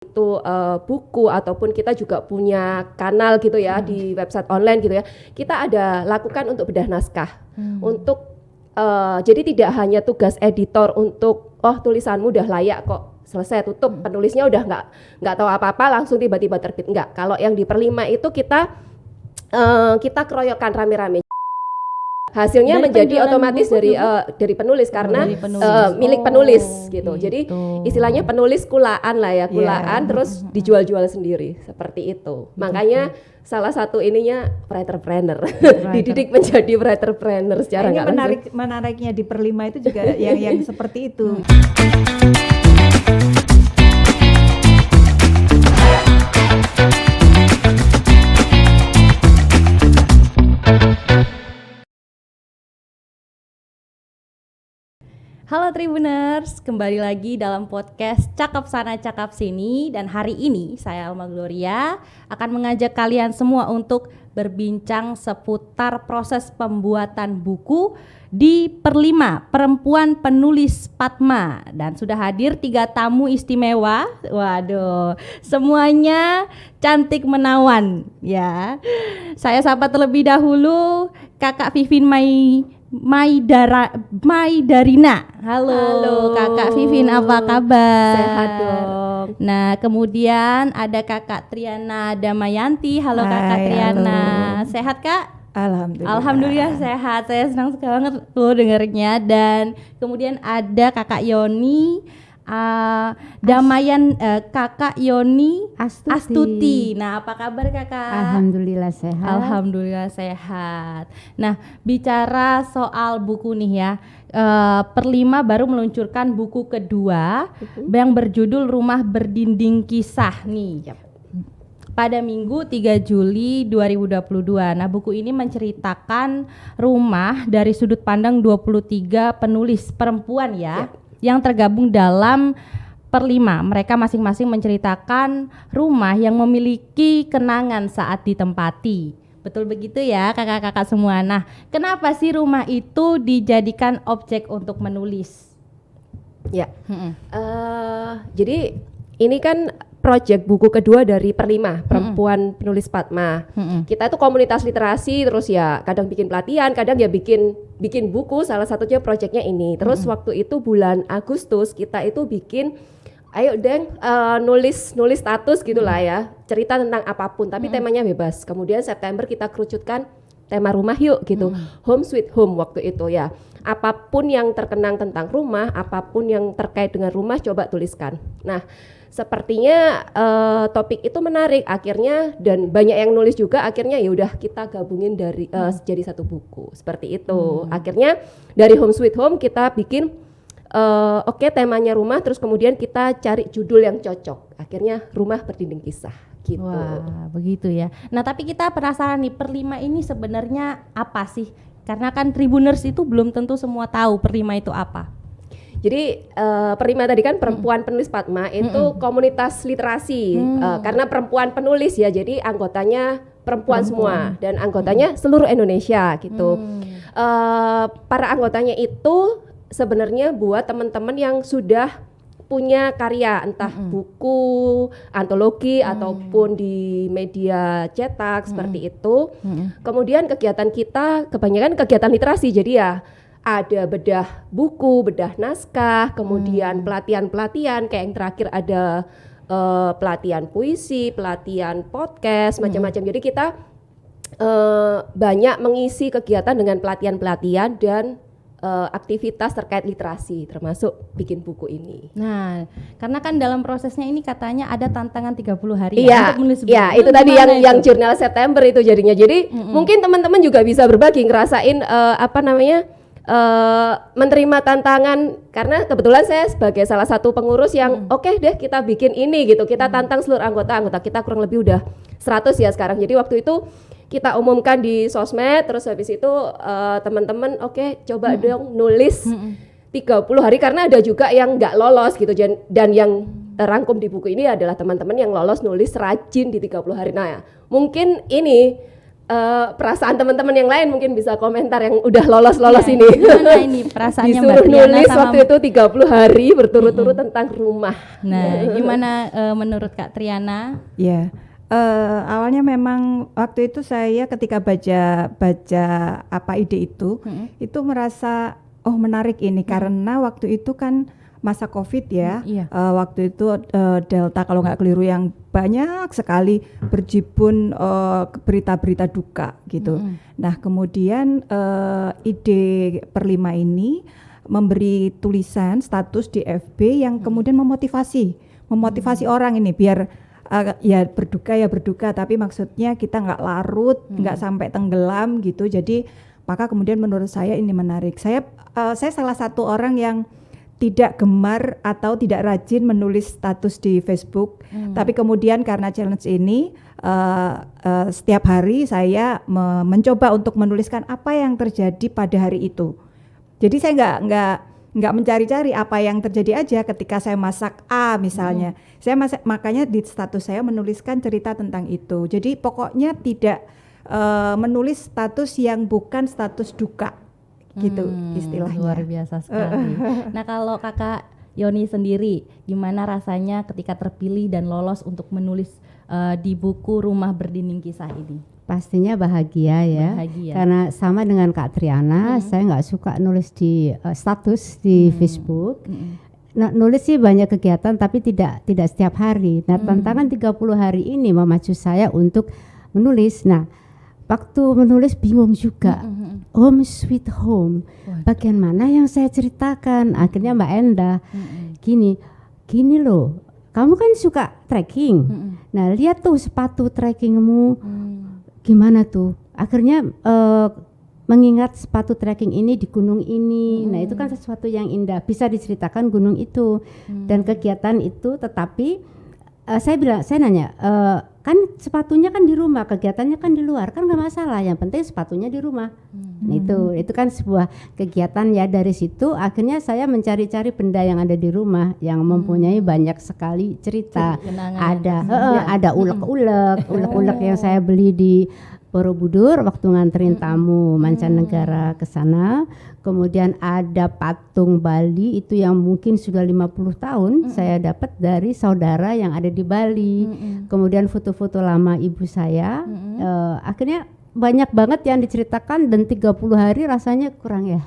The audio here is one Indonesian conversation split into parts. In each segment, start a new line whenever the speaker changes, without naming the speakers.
itu buku ataupun kita juga punya kanal gitu ya di website online gitu ya, kita ada lakukan untuk bedah naskah untuk jadi tidak hanya tugas editor untuk tulisanmu udah layak kok selesai tutup, penulisnya udah nggak tahu apa-apa langsung tiba-tiba terbit, enggak. Kalau yang di Perlima itu kita keroyokan rame-rame. Hasilnya
Dari
menjadi
penjualan
otomatis
buku
dari penulis karena
dari penulis.
milik penulis gitu. Jadi
gitu.
istilahnya penulis kulaan lah ya, kulaan terus dijual-jual sendiri seperti itu. Makanya salah satu ininya writerpreneur, dididik menjadi writerpreneur secara
Ini
nggak
menariknya di Perlima itu juga yang seperti itu.
Halo Tribuners, kembali lagi dalam podcast Cakap Sana Cakap Sini. Dan hari ini saya Alma Gloria akan mengajak kalian semua untuk berbincang seputar proses pembuatan buku di Perlima, Perempuan Penulis Padma. Dan sudah hadir 3 tamu istimewa. Waduh, semuanya cantik menawan ya. Saya sapa terlebih dahulu Kakak Vivin Maidarina. Halo Kakak Vivin, apa kabar?
Sehat dong.
Nah, kemudian ada Kakak Triana Damayanti. Halo Kakak
Hai,
Triana.
halo.
Sehat Kak?
Alhamdulillah.
Sehat. Saya senang banget loh dengarnya. Dan kemudian ada Kakak Yoni Kakak Yoni Astuti. Nah, apa kabar Kakak?
Alhamdulillah sehat.
Alhamdulillah sehat. Nah, bicara soal buku nih ya, Perlima baru meluncurkan buku kedua yang berjudul Rumah Berdinding Kisah nih. Pada Minggu 3 Juli 2022. Nah, buku ini menceritakan rumah dari sudut pandang 23 penulis perempuan ya, yang tergabung dalam Perlima. Mereka masing-masing menceritakan rumah yang memiliki kenangan saat ditempati. Betul begitu ya kakak-kakak semua. Nah, kenapa sih rumah itu dijadikan objek untuk menulis?
Ya. Jadi ini kan proyek buku kedua dari Perlima, Perempuan Penulis Padma. Kita itu komunitas literasi, terus ya kadang bikin pelatihan, kadang ya bikin buku, salah satunya proyeknya ini. Terus waktu itu bulan Agustus kita itu bikin ayo deng nulis status gitulah ya, cerita tentang apapun tapi temanya bebas. Kemudian September kita kerucutkan tema rumah yuk gitu. Home sweet home waktu itu ya. Apapun yang terkenang tentang rumah, apapun yang terkait dengan rumah coba tuliskan. Nah, sepertinya topik itu menarik akhirnya dan banyak yang nulis juga, akhirnya ya udah kita gabungin dari jadi satu buku seperti itu. Akhirnya dari Home Sweet Home kita bikin temanya rumah, terus kemudian kita cari judul yang cocok, akhirnya Rumah Berdinding Kisah gitu.
Wah, begitu ya. Nah, tapi kita penasaran nih, Perlima ini sebenarnya apa sih? Karena kan Tribuners itu belum tentu semua tahu Perlima itu apa.
Jadi Perlima tadi kan Perempuan Penulis Padma itu komunitas literasi karena perempuan penulis ya, jadi anggotanya perempuan semua dan anggotanya seluruh Indonesia gitu. Para anggotanya itu sebenarnya buat teman-teman yang sudah punya karya entah buku, antologi ataupun di media cetak seperti itu. Kemudian kegiatan kita kebanyakan kegiatan literasi, jadi ya ada bedah buku, bedah naskah, kemudian pelatihan-pelatihan kayak yang terakhir ada pelatihan puisi, pelatihan podcast, macam-macam. Jadi kita banyak mengisi kegiatan dengan pelatihan-pelatihan dan aktivitas terkait literasi termasuk bikin buku ini.
Nah, karena kan dalam prosesnya ini katanya ada tantangan 30 hari
untuk
menulis buku.
Iya, itu tadi yang jurnal September itu jadinya. Jadi mungkin teman-teman juga bisa berbagi ngerasain menerima tantangan, karena kebetulan saya sebagai salah satu pengurus yang oke deh kita bikin ini gitu. Kita tantang seluruh anggota kita kurang lebih udah 100 ya sekarang. Jadi waktu itu kita umumkan di sosmed, terus habis itu teman-teman coba dong nulis 30 hari, karena ada juga yang nggak lolos gitu, dan yang terangkum di buku ini adalah teman-teman yang lolos nulis rajin di 30 hari. Nah ya, mungkin ini perasaan teman-teman yang lain mungkin bisa komentar yang udah lolos
Ya,
ini.
gimana ini perasaannya Mbak
Disuruh
Triana
nulis
sama
waktu itu 30 hari berturut-turut tentang rumah.
Nah, gimana menurut Kak Triana?
Ya, awalnya memang waktu itu saya ketika baca apa ide itu merasa oh menarik ini karena waktu itu kan masa COVID ya,
Iya.
waktu itu Delta kalau nggak keliru yang banyak sekali berjibun berita-berita duka gitu. Nah kemudian ide Perlima ini memberi tulisan status di FB yang kemudian memotivasi orang ini biar ya berduka tapi maksudnya kita nggak larut, nggak sampai tenggelam gitu. Jadi maka kemudian menurut saya ini menarik. Saya salah satu orang yang tidak gemar atau tidak rajin menulis status di Facebook, tapi kemudian karena challenge ini setiap hari saya mencoba untuk menuliskan apa yang terjadi pada hari itu. Jadi saya nggak mencari-cari apa yang terjadi aja ketika saya masak A misalnya. Saya makanya di status saya menuliskan cerita tentang itu. Jadi pokoknya tidak menulis status yang bukan status duka. Gitu istilahnya.
Luar biasa sekali. Nah kalau Kakak Yoni sendiri gimana rasanya ketika terpilih dan lolos untuk menulis di buku Rumah Berdinding Kisah ini?
Pastinya bahagia ya.
Bahagia.
Karena sama dengan Kak Triana, saya nggak suka nulis di status di Facebook. Nah, nulis sih banyak kegiatan tapi tidak setiap hari. Nah, tantangan 30 hari ini memacu saya untuk menulis. Nah, waktu menulis bingung juga. Home sweet home. Bagian mana yang saya ceritakan? Akhirnya Mbak Enda gini loh. Kamu kan suka trekking. Nah, lihat tuh sepatu trekkingmu. Gimana tuh? Akhirnya mengingat sepatu trekking ini di gunung ini. Nah, itu kan sesuatu yang indah. Bisa diceritakan gunung itu dan kegiatan itu, tetapi saya nanya, kan sepatunya kan di rumah, kegiatannya kan di luar, kan nggak masalah. Yang penting sepatunya di rumah. Nah, itu kan sebuah kegiatan ya. Dari situ akhirnya saya mencari-cari benda yang ada di rumah yang mempunyai banyak sekali cerita. Ada ulek-ulek yang saya beli di Borobudur waktu nganterin tamu mancanegara ke sana. Kemudian ada patung Bali itu yang mungkin sudah 50 tahun saya dapat dari saudara yang ada di Bali. Kemudian foto-foto lama ibu saya. Akhirnya banyak banget yang diceritakan dan 30 hari rasanya kurang ya.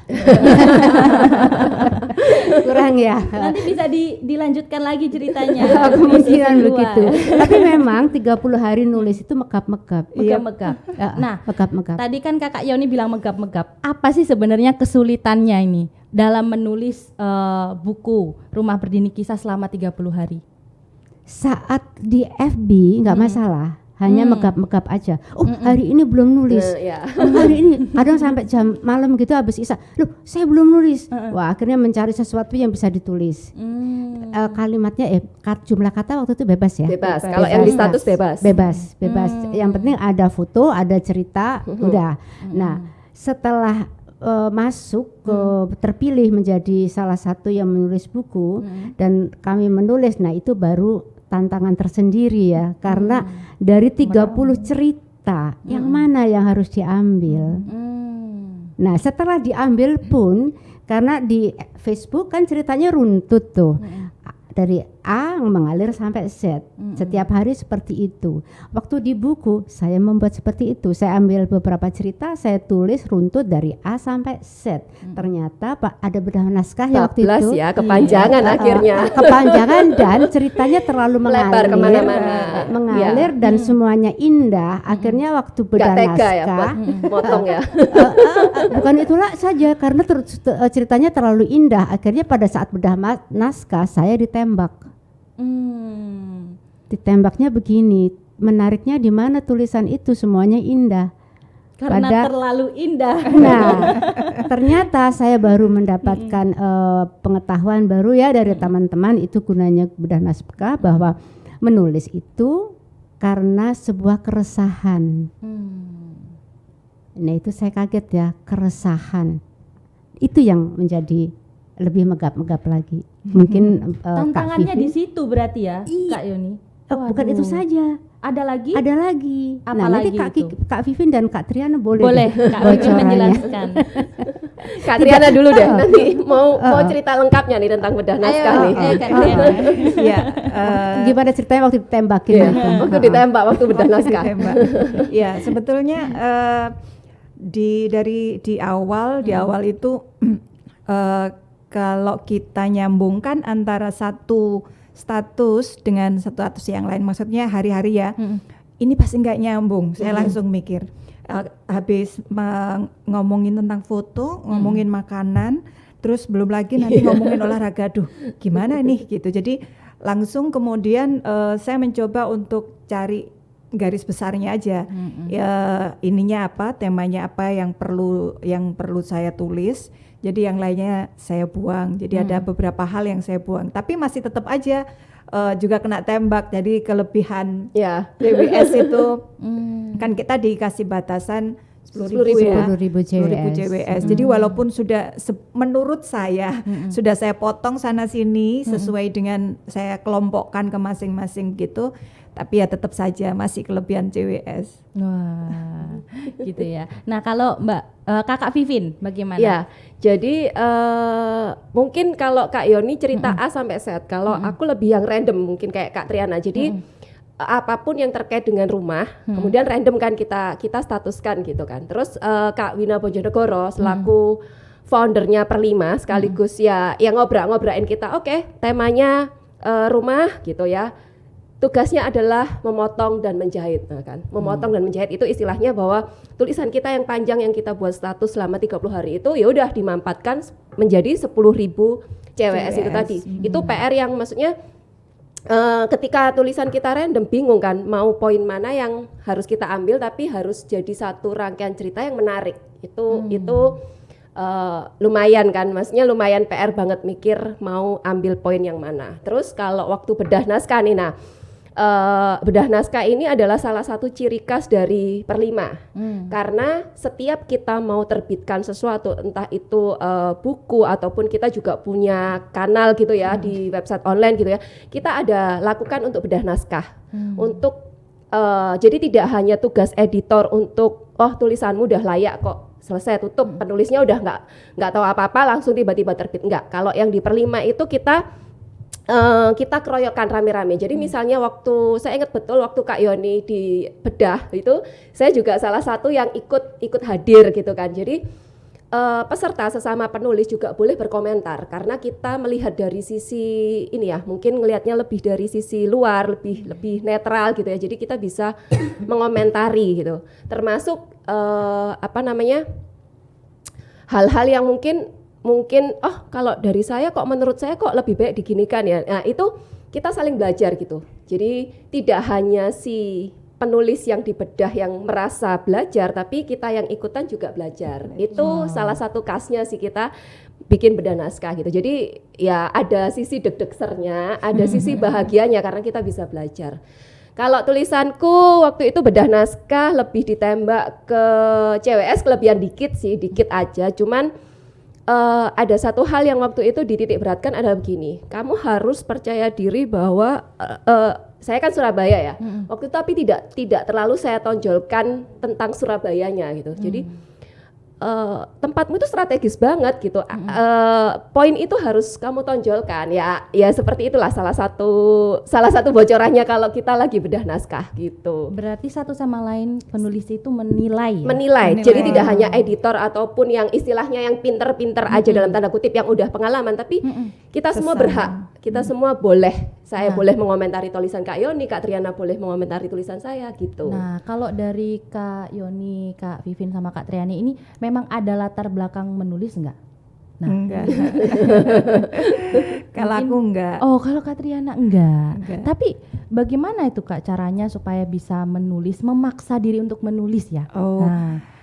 Kurang ya.
Nanti bisa dilanjutkan lagi ceritanya.
Kemungkinan begitu. Tapi memang 30 hari nulis itu megap-megap.
Megap-megap. Nah,
megap-megap.
Tadi kan Kakak Yoni bilang megap-megap. Apa sih sebenarnya kesulitannya ini dalam menulis buku Rumah Berdinding Kisah selama 30 hari?
Saat di FB nggak masalah. Hanya megap-megap aja. Oh, hari ini belum nulis. Hari ini kadang sampai jam malam gitu habis isya. Loh, saya belum nulis. Wah, akhirnya mencari sesuatu yang bisa ditulis. Kalimatnya jumlah kata waktu itu bebas ya.
Bebas. Kalau yang di status bebas.
Bebas. Yang penting ada foto, ada cerita, udah. Nah, setelah masuk ke terpilih menjadi salah satu yang menulis buku dan kami menulis, nah itu baru tantangan tersendiri ya, karena dari 30 cerita yang mana yang harus diambil. Nah, setelah diambil pun karena di Facebook kan ceritanya runtut tuh. Dari A mengalir sampai Z. Setiap hari seperti itu. Waktu di buku saya membuat seperti itu. Saya ambil beberapa cerita, saya tulis runtut dari A sampai Z. Ternyata Pak ada bedah naskah ya waktu itu.
Ya, kepanjangan akhirnya.
Kepanjangan dan ceritanya terlalu
melebar kemana-mana.
Mengalir dan semuanya indah. Akhirnya waktu bedah naskah
ya, motong ya.
Bukan itulah saja karena ceritanya terlalu indah. Akhirnya pada saat bedah naskah saya ditembak. Ditembaknya begini, menariknya di mana tulisan itu semuanya indah.
Karena terlalu indah.
Nah, ternyata saya baru mendapatkan pengetahuan baru ya dari teman-teman, itu gunanya bedah naskah, bahwa menulis itu karena sebuah keresahan. Nah, itu saya kaget ya, keresahan. Itu yang menjadi lebih megap-megap lagi. Mungkin
tantangannya di situ berarti ya, Kak Yoni.
Bukan itu saja.
Ada lagi?
Ada lagi.
Apa
Nah, nanti
lagi itu?
Kak Vivin dan Kak Triana boleh
Boleh,
deh
Kak Vivin
bocorannya.
menjelaskan.
Kak Triana dulu deh, nanti mau cerita lengkapnya nih tentang bedah naskah nih.
Kak Triana.
Iya,
Gimana ceritanya waktu ditembakin?
Iya,
gitu?
waktu ditembak, waktu bedah naskah.
ditembak. Ya, sebetulnya di awal itu kalau kita nyambungkan antara satu status dengan status yang lain, maksudnya hari-hari ya, ini pasti nggak nyambung. Saya langsung mikir, habis ngomongin tentang foto, ngomongin makanan, terus belum lagi nanti ngomongin olahraga, aduh gimana nih gitu. Jadi langsung kemudian saya mencoba untuk cari garis besarnya aja, ya ininya apa, temanya apa yang perlu saya tulis. Jadi yang lainnya saya buang. Jadi ada beberapa hal yang saya buang. Tapi masih tetap aja juga kena tembak. Jadi kelebihan JWS itu kan kita dikasih batasan 10.000 ya.
10.000
JWS. Jadi walaupun sudah menurut saya sudah saya potong sana sini sesuai dengan saya kelompokkan ke masing-masing gitu. Tapi ya tetap saja masih kelebihan JWS.
Wah, gitu ya. Nah, kalau Kakak Vivin bagaimana?
Ya, jadi mungkin kalau Kak Yoni cerita A sampai Z, kalau aku lebih yang random mungkin kayak Kak Triana. Jadi apapun yang terkait dengan rumah, kemudian random kan kita statuskan gitu kan. Terus Kak Wina Bojonegoro selaku foundernya Perlima sekaligus ya yang ngobrain kita, oke, temanya rumah gitu ya. Tugasnya adalah memotong dan menjahit, kan? Memotong dan menjahit itu istilahnya bahwa tulisan kita yang panjang yang kita buat status selama 30 hari itu ya udah dimampatkan menjadi 10.000 CWS itu tadi. Itu PR yang maksudnya ketika tulisan kita random bingung kan mau poin mana yang harus kita ambil tapi harus jadi satu rangkaian cerita yang menarik. Itu lumayan kan, maksudnya lumayan PR banget mikir mau ambil poin yang mana. Terus kalau waktu bedah naskah nih, bedah naskah ini adalah salah satu ciri khas dari Perlima, karena setiap kita mau terbitkan sesuatu, entah itu buku ataupun kita juga punya kanal gitu ya di website online gitu ya, kita ada lakukan untuk bedah naskah, untuk jadi tidak hanya tugas editor untuk tulisanmu udah layak kok selesai tutup, penulisnya udah nggak tahu apa-apa langsung tiba-tiba terbit, enggak. Kalau yang di Perlima itu kita keroyokan rame-rame. Jadi misalnya waktu saya ingat betul waktu Kak Yoni di bedah itu, saya juga salah satu yang ikut hadir gitu kan. Jadi peserta sesama penulis juga boleh berkomentar karena kita melihat dari sisi ini ya, mungkin ngelihatnya lebih dari sisi luar, lebih netral gitu ya. Jadi kita bisa mengomentari gitu. Termasuk hal-hal yang mungkin kalau dari saya kok menurut saya kok lebih baik diginikan ya. Nah, itu kita saling belajar gitu. Jadi tidak hanya si penulis yang dibedah yang merasa belajar, tapi kita yang ikutan juga belajar. Itu salah satu khasnya sih kita bikin bedah naskah gitu. Jadi ya ada sisi deg-degsernya, ada sisi bahagianya karena kita bisa belajar. Kalau tulisanku waktu itu bedah naskah lebih ditembak ke CWS, kelebihan dikit aja. Cuman ada satu hal yang waktu itu dititik beratkan adalah begini, kamu harus percaya diri bahwa saya kan Surabaya ya, waktu itu tapi tidak terlalu saya tonjolkan tentang Surabayanya gitu. Jadi tempatmu itu strategis banget gitu. Poin itu harus kamu tonjolkan ya seperti itulah salah satu bocorannya kalau kita lagi bedah naskah gitu.
Berarti satu sama lain penulis itu menilai.
Jadi tidak hanya editor ataupun yang istilahnya yang pinter-pinter aja dalam tanda kutip yang udah pengalaman, tapi kita semua berhak, kita semua boleh. Saya boleh mengomentari tulisan Kak Yoni, Kak Triana boleh mengomentari tulisan saya gitu.
Nah, kalau dari Kak Yoni, Kak Vivin sama Kak Triani ini memang ada latar belakang menulis enggak? Nah,
Enggak. Kalau aku enggak.
Oh, kalau Kak Triana enggak. Tapi bagaimana itu Kak caranya supaya bisa menulis, memaksa diri untuk menulis ya?
Oh.
Nah.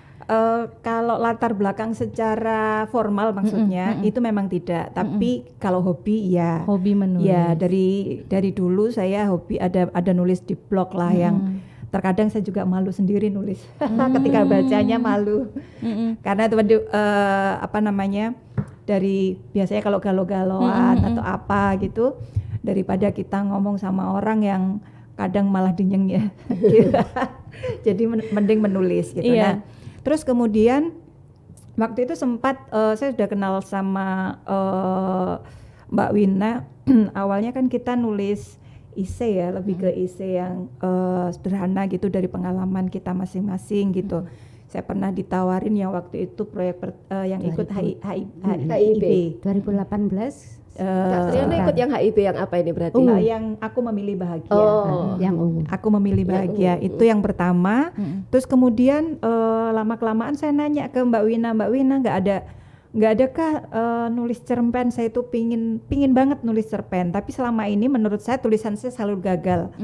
Kalau latar belakang secara formal maksudnya itu memang tidak, tapi kalau hobi ya.
Hobi menulis.
Ya, dari dulu saya hobi ada nulis di blog lah yang terkadang saya juga malu sendiri nulis. Ketika bacanya malu. Karena itu dari biasanya kalau galau-galauan atau apa gitu, daripada kita ngomong sama orang yang kadang malah dinyeng ya. Jadi mending menulis gitu.
Iya.
Nah, terus kemudian waktu itu sempat saya sudah kenal sama Mbak Wina. Awalnya kan kita nulis ise ya, lebih ke ise yang sederhana gitu dari pengalaman kita masing-masing gitu. Saya pernah ditawarin yang waktu itu proyek yang ikut HIB
2018
Kak Triana ikut yang HIB yang apa ini berarti?
yang aku memilih bahagia.
yang ungu.
Aku memilih bahagia itu yang pertama. Terus kemudian lama kelamaan saya nanya ke Mbak Wina nggak adakah nulis cerpen? Saya itu pingin banget nulis cerpen, tapi selama ini menurut saya tulisan saya selalu gagal.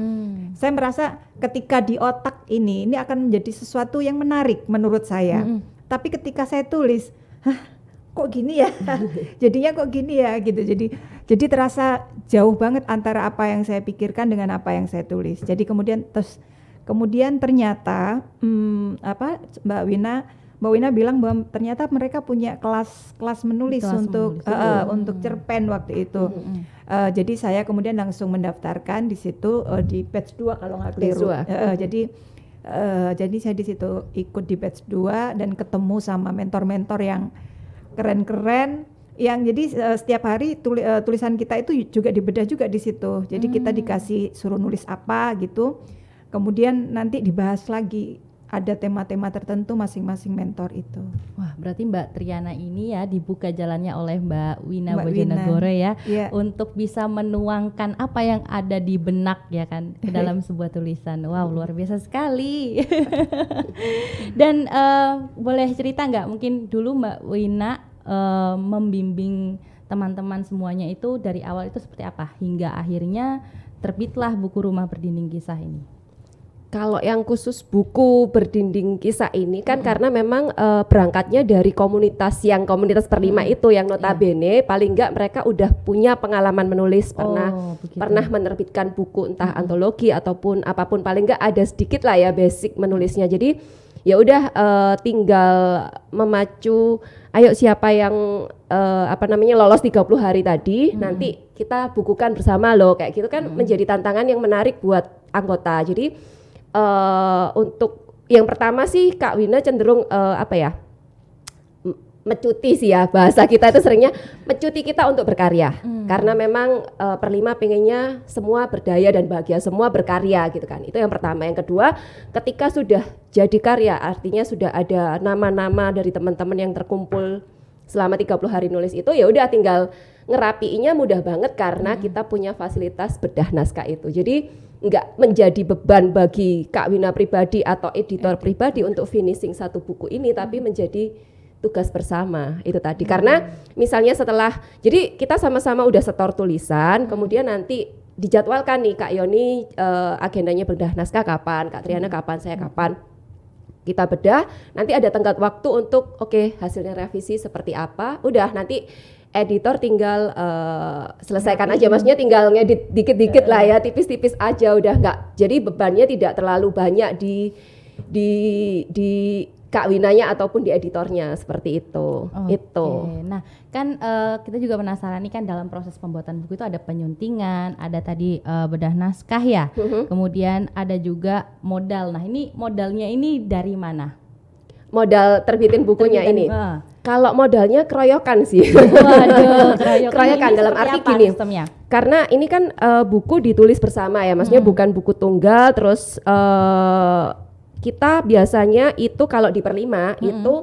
Saya merasa ketika di otak ini akan menjadi sesuatu yang menarik menurut saya. Tapi ketika saya tulis, kok gini ya? Jadinya kok gini ya gitu. Jadi terasa jauh banget antara apa yang saya pikirkan dengan apa yang saya tulis. Jadi kemudian ternyata Mbak Wina bilang bahwa ternyata mereka punya kelas menulis untuk cerpen waktu itu. Jadi saya kemudian langsung mendaftarkan di situ di batch 2 kalau nggak keliru. Jadi saya di situ ikut di batch 2 dan ketemu sama mentor-mentor yang keren-keren, yang jadi setiap hari tulisan kita itu juga dibedah juga di situ. Jadi kita dikasih suruh nulis apa gitu, kemudian nanti dibahas lagi, ada tema-tema tertentu masing-masing mentor itu.
Wah, berarti Mbak Triana ini ya dibuka jalannya oleh Mbak Wina Bojonegoro ya, untuk bisa menuangkan apa yang ada di benak ya kan ke dalam sebuah tulisan. Wow, luar biasa sekali. Dan boleh cerita nggak, mungkin dulu Mbak Wina membimbing teman-teman semuanya itu dari awal itu seperti apa hingga akhirnya terbitlah buku Rumah Berdinding Kisah ini?
Kalau yang khusus buku berdinding kisah ini kan karena memang berangkatnya dari komunitas per 5 itu yang notabene paling enggak mereka udah punya pengalaman menulis, pernah menerbitkan buku entah antologi ataupun apapun, paling enggak ada sedikit lah ya basic menulisnya. Jadi ya udah tinggal memacu, ayo siapa yang lolos 30 hari tadi nanti kita bukukan bersama loh, kayak gitu kan menjadi tantangan yang menarik buat anggota. Jadi untuk yang pertama sih Kak Wina cenderung mecuti sih ya, bahasa kita itu seringnya mecuti kita untuk berkarya, karena memang per 5 pengennya semua berdaya dan bahagia, semua berkarya gitu kan. Itu yang pertama. Yang kedua, ketika sudah jadi karya artinya sudah ada nama-nama dari teman-teman yang terkumpul selama 30 hari nulis itu, ya udah tinggal ngerapiinya mudah banget karena kita punya fasilitas bedah naskah itu. Jadi nggak menjadi beban bagi Kak Wina pribadi atau editor pribadi untuk finishing satu buku ini, tapi menjadi tugas bersama itu tadi. Karena misalnya setelah, jadi kita sama-sama udah setor tulisan, kemudian nanti dijadwalkan nih Kak Yoni agendanya bedah naskah kapan, Kak Triana kapan, saya kapan. Kita bedah, nanti ada tenggat waktu untuk hasilnya revisi seperti apa, udah nanti editor tinggal selesaikan aja, maksudnya tinggal ngedit dikit-dikit lah ya, tipis-tipis aja, udah nggak, jadi bebannya tidak terlalu banyak di Kak Winanya ataupun di editornya, seperti itu.
Nah kan kita juga penasaran nih kan, dalam proses pembuatan buku itu ada penyuntingan, ada tadi bedah naskah ya, kemudian ada juga modal. Nah ini modalnya ini dari mana? Modal terbitin bukunya ini? Kalau modalnya keroyokan sih. Waduh, keroyokan dalam arti gini, sistemnya? Karena ini kan buku ditulis bersama ya, maksudnya bukan buku tunggal. Terus kita biasanya itu kalau di per 5 itu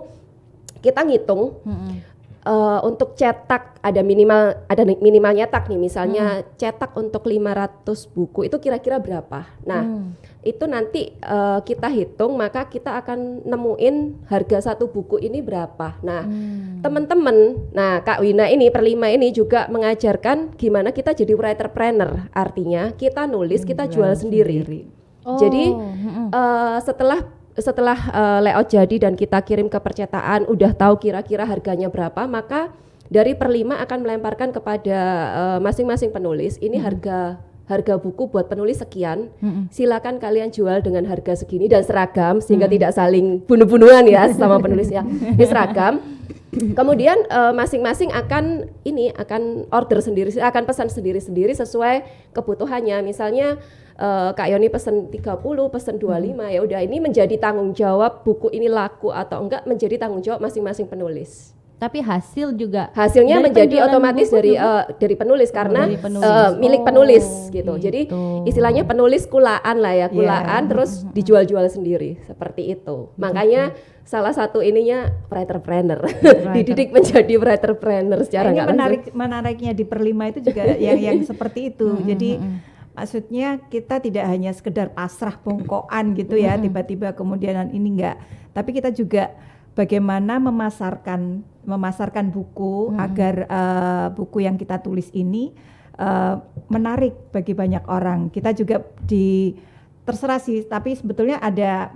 kita ngitung untuk cetak ada minimal nyetak nih, misalnya cetak untuk 500 buku itu kira-kira berapa. Nah itu nanti kita hitung, maka kita akan nemuin harga satu buku ini berapa. Nah teman-teman, nah Kak Wina ini per 5 ini juga mengajarkan gimana kita jadi writerpreneur, artinya kita nulis, kita jual sendiri. Jadi setelah layout jadi dan kita kirim ke percetakan, udah tahu kira-kira harganya berapa, maka dari per 5 akan melemparkan kepada masing-masing penulis, ini harga buku buat penulis sekian, silakan kalian jual dengan harga segini dan seragam, sehingga tidak saling bunuh-bunuhan ya sama penulisnya, ini seragam.
Kemudian masing-masing akan order sendiri, akan pesan sendiri-sendiri sesuai kebutuhannya. Misalnya Kak Yoni pesen 30, pesen 25, ya udah ini menjadi tanggung jawab buku ini laku atau enggak menjadi tanggung jawab masing-masing penulis.
Tapi hasilnya
dari menjadi otomatis dari penulis karena milik penulis gitu. Jadi istilahnya penulis kulaan lah ya, kulaan terus dijual-jual sendiri seperti itu. Makanya salah satu ininya writerpreneur, dididik menjadi writerpreneur secara
ini menariknya di Perlima itu juga yang seperti itu. Jadi maksudnya kita tidak hanya sekedar pasrah bongkoan gitu ya, tiba-tiba kemudian ini enggak, tapi kita juga bagaimana memasarkan buku agar buku yang kita tulis ini menarik bagi banyak orang. Kita juga terserah sih, tapi sebetulnya ada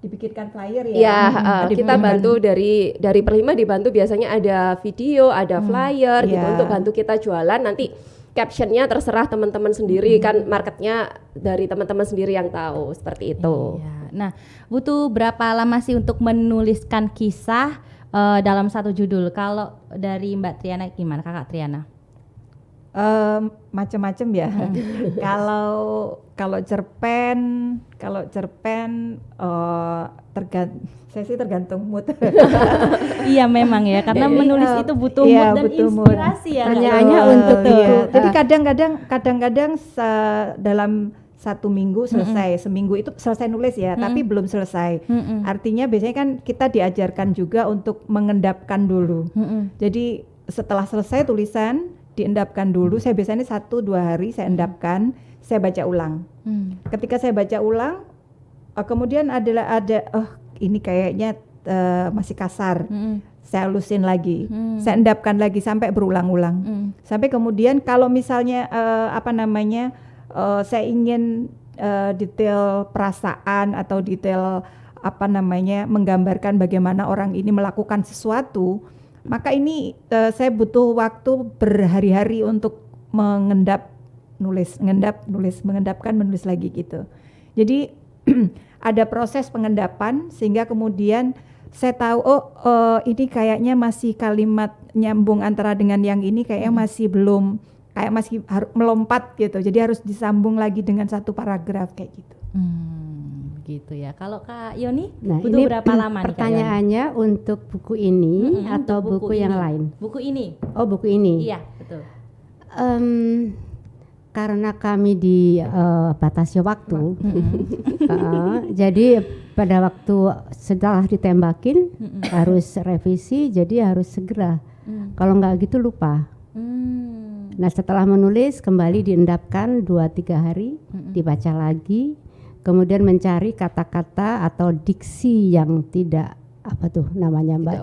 dibikinkan flyer ya.
Ya, kita bantu dari Perlima dibantu biasanya ada video, ada flyer gitu untuk bantu kita jualan. Nanti captionnya terserah teman-teman sendiri kan, marketnya dari teman-teman sendiri yang tahu seperti itu.
Iya. Nah, butuh berapa lama sih untuk menuliskan kisah dalam satu judul? Kalau dari Mbak Triana gimana, Kakak Triana?
Macam-macam ya. Kalau cerpen saya sih tergantung mood.
Iya memang ya, karena menulis itu butuh mood dan inspirasi ya.
Hanya untuk itu. Jadi kadang-kadang dalam 1 minggu selesai, seminggu itu selesai nulis ya, tapi belum selesai. Artinya biasanya kan kita diajarkan juga untuk mengendapkan dulu. Jadi setelah selesai tulisan diendapkan dulu. Saya biasanya 1-2 hari saya endapkan, saya baca ulang. Ketika saya baca ulang, kemudian ada ini kayaknya masih kasar. Saya halusin lagi, saya endapkan lagi sampai berulang-ulang. Sampai kemudian kalau misalnya saya ingin detail perasaan atau detail menggambarkan bagaimana orang ini melakukan sesuatu, maka ini saya butuh waktu berhari-hari untuk mengendapkan, menulis lagi gitu. Jadi ada proses pengendapan sehingga kemudian saya tahu ini kayaknya masih kalimat nyambung antara dengan yang ini kayaknya masih belum, kayak masih harus melompat gitu. Jadi harus disambung lagi dengan satu paragraf kayak gitu.
Gitu ya. Kalau Kak Yoni
butuh
ini berapa lama nih?
Pertanyaannya untuk buku ini atau buku yang lain?
Buku ini.
Oh, buku ini.
Iya, betul.
Karena kami dibatasi waktu, jadi pada waktu setelah ditembakin harus revisi, jadi harus segera. Kalau nggak gitu lupa. Nah setelah menulis kembali diendapkan 2-3 hari, dibaca lagi, kemudian mencari kata-kata atau diksi yang tidak Mbak?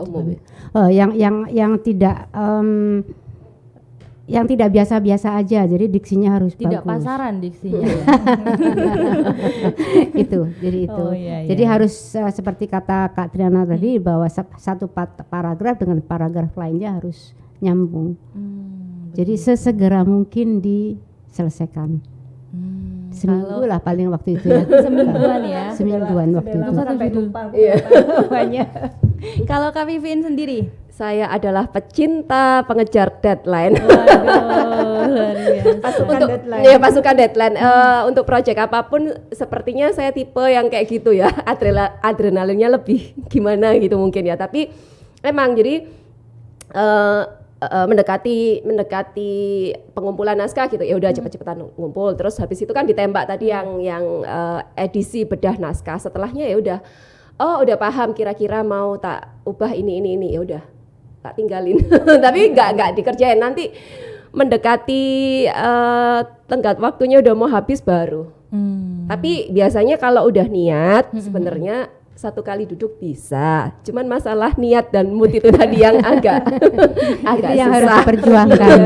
Yang tidak biasa-biasa aja, jadi diksinya harus
tidak
bagus.
Pasaran diksinya.
Jadi Jadi harus seperti kata Kak Triana tadi bahwa satu paragraf dengan paragraf lainnya harus nyambung. Jadi sesegera mungkin diselesaikan. Seminggu lah paling waktu itu ya.
Semingguan ya.
Semingguan waktu itu.
Kalau Kak Vivin sendiri?
Saya adalah pecinta pengejar deadline.
Luar biasa.
Pasukan deadline. Untuk proyek apapun sepertinya saya tipe yang kayak gitu ya. Adrenalinnya lebih gimana gitu mungkin ya. Tapi emang jadi mendekati pengumpulan naskah gitu. Ya udah cepet-cepetan ngumpul. Terus habis itu kan ditembak tadi yang edisi bedah naskah. Setelahnya ya udah paham kira-kira mau tak ubah ini ya udah tak tinggalin. Tapi nggak dikerjain, nanti mendekati tenggat waktunya udah mau habis baru. Tapi biasanya kalau udah niat sebenarnya 1 kali duduk bisa, cuman masalah niat dan mood itu tadi yang agak
yang
susah.
harus diperjuangkan.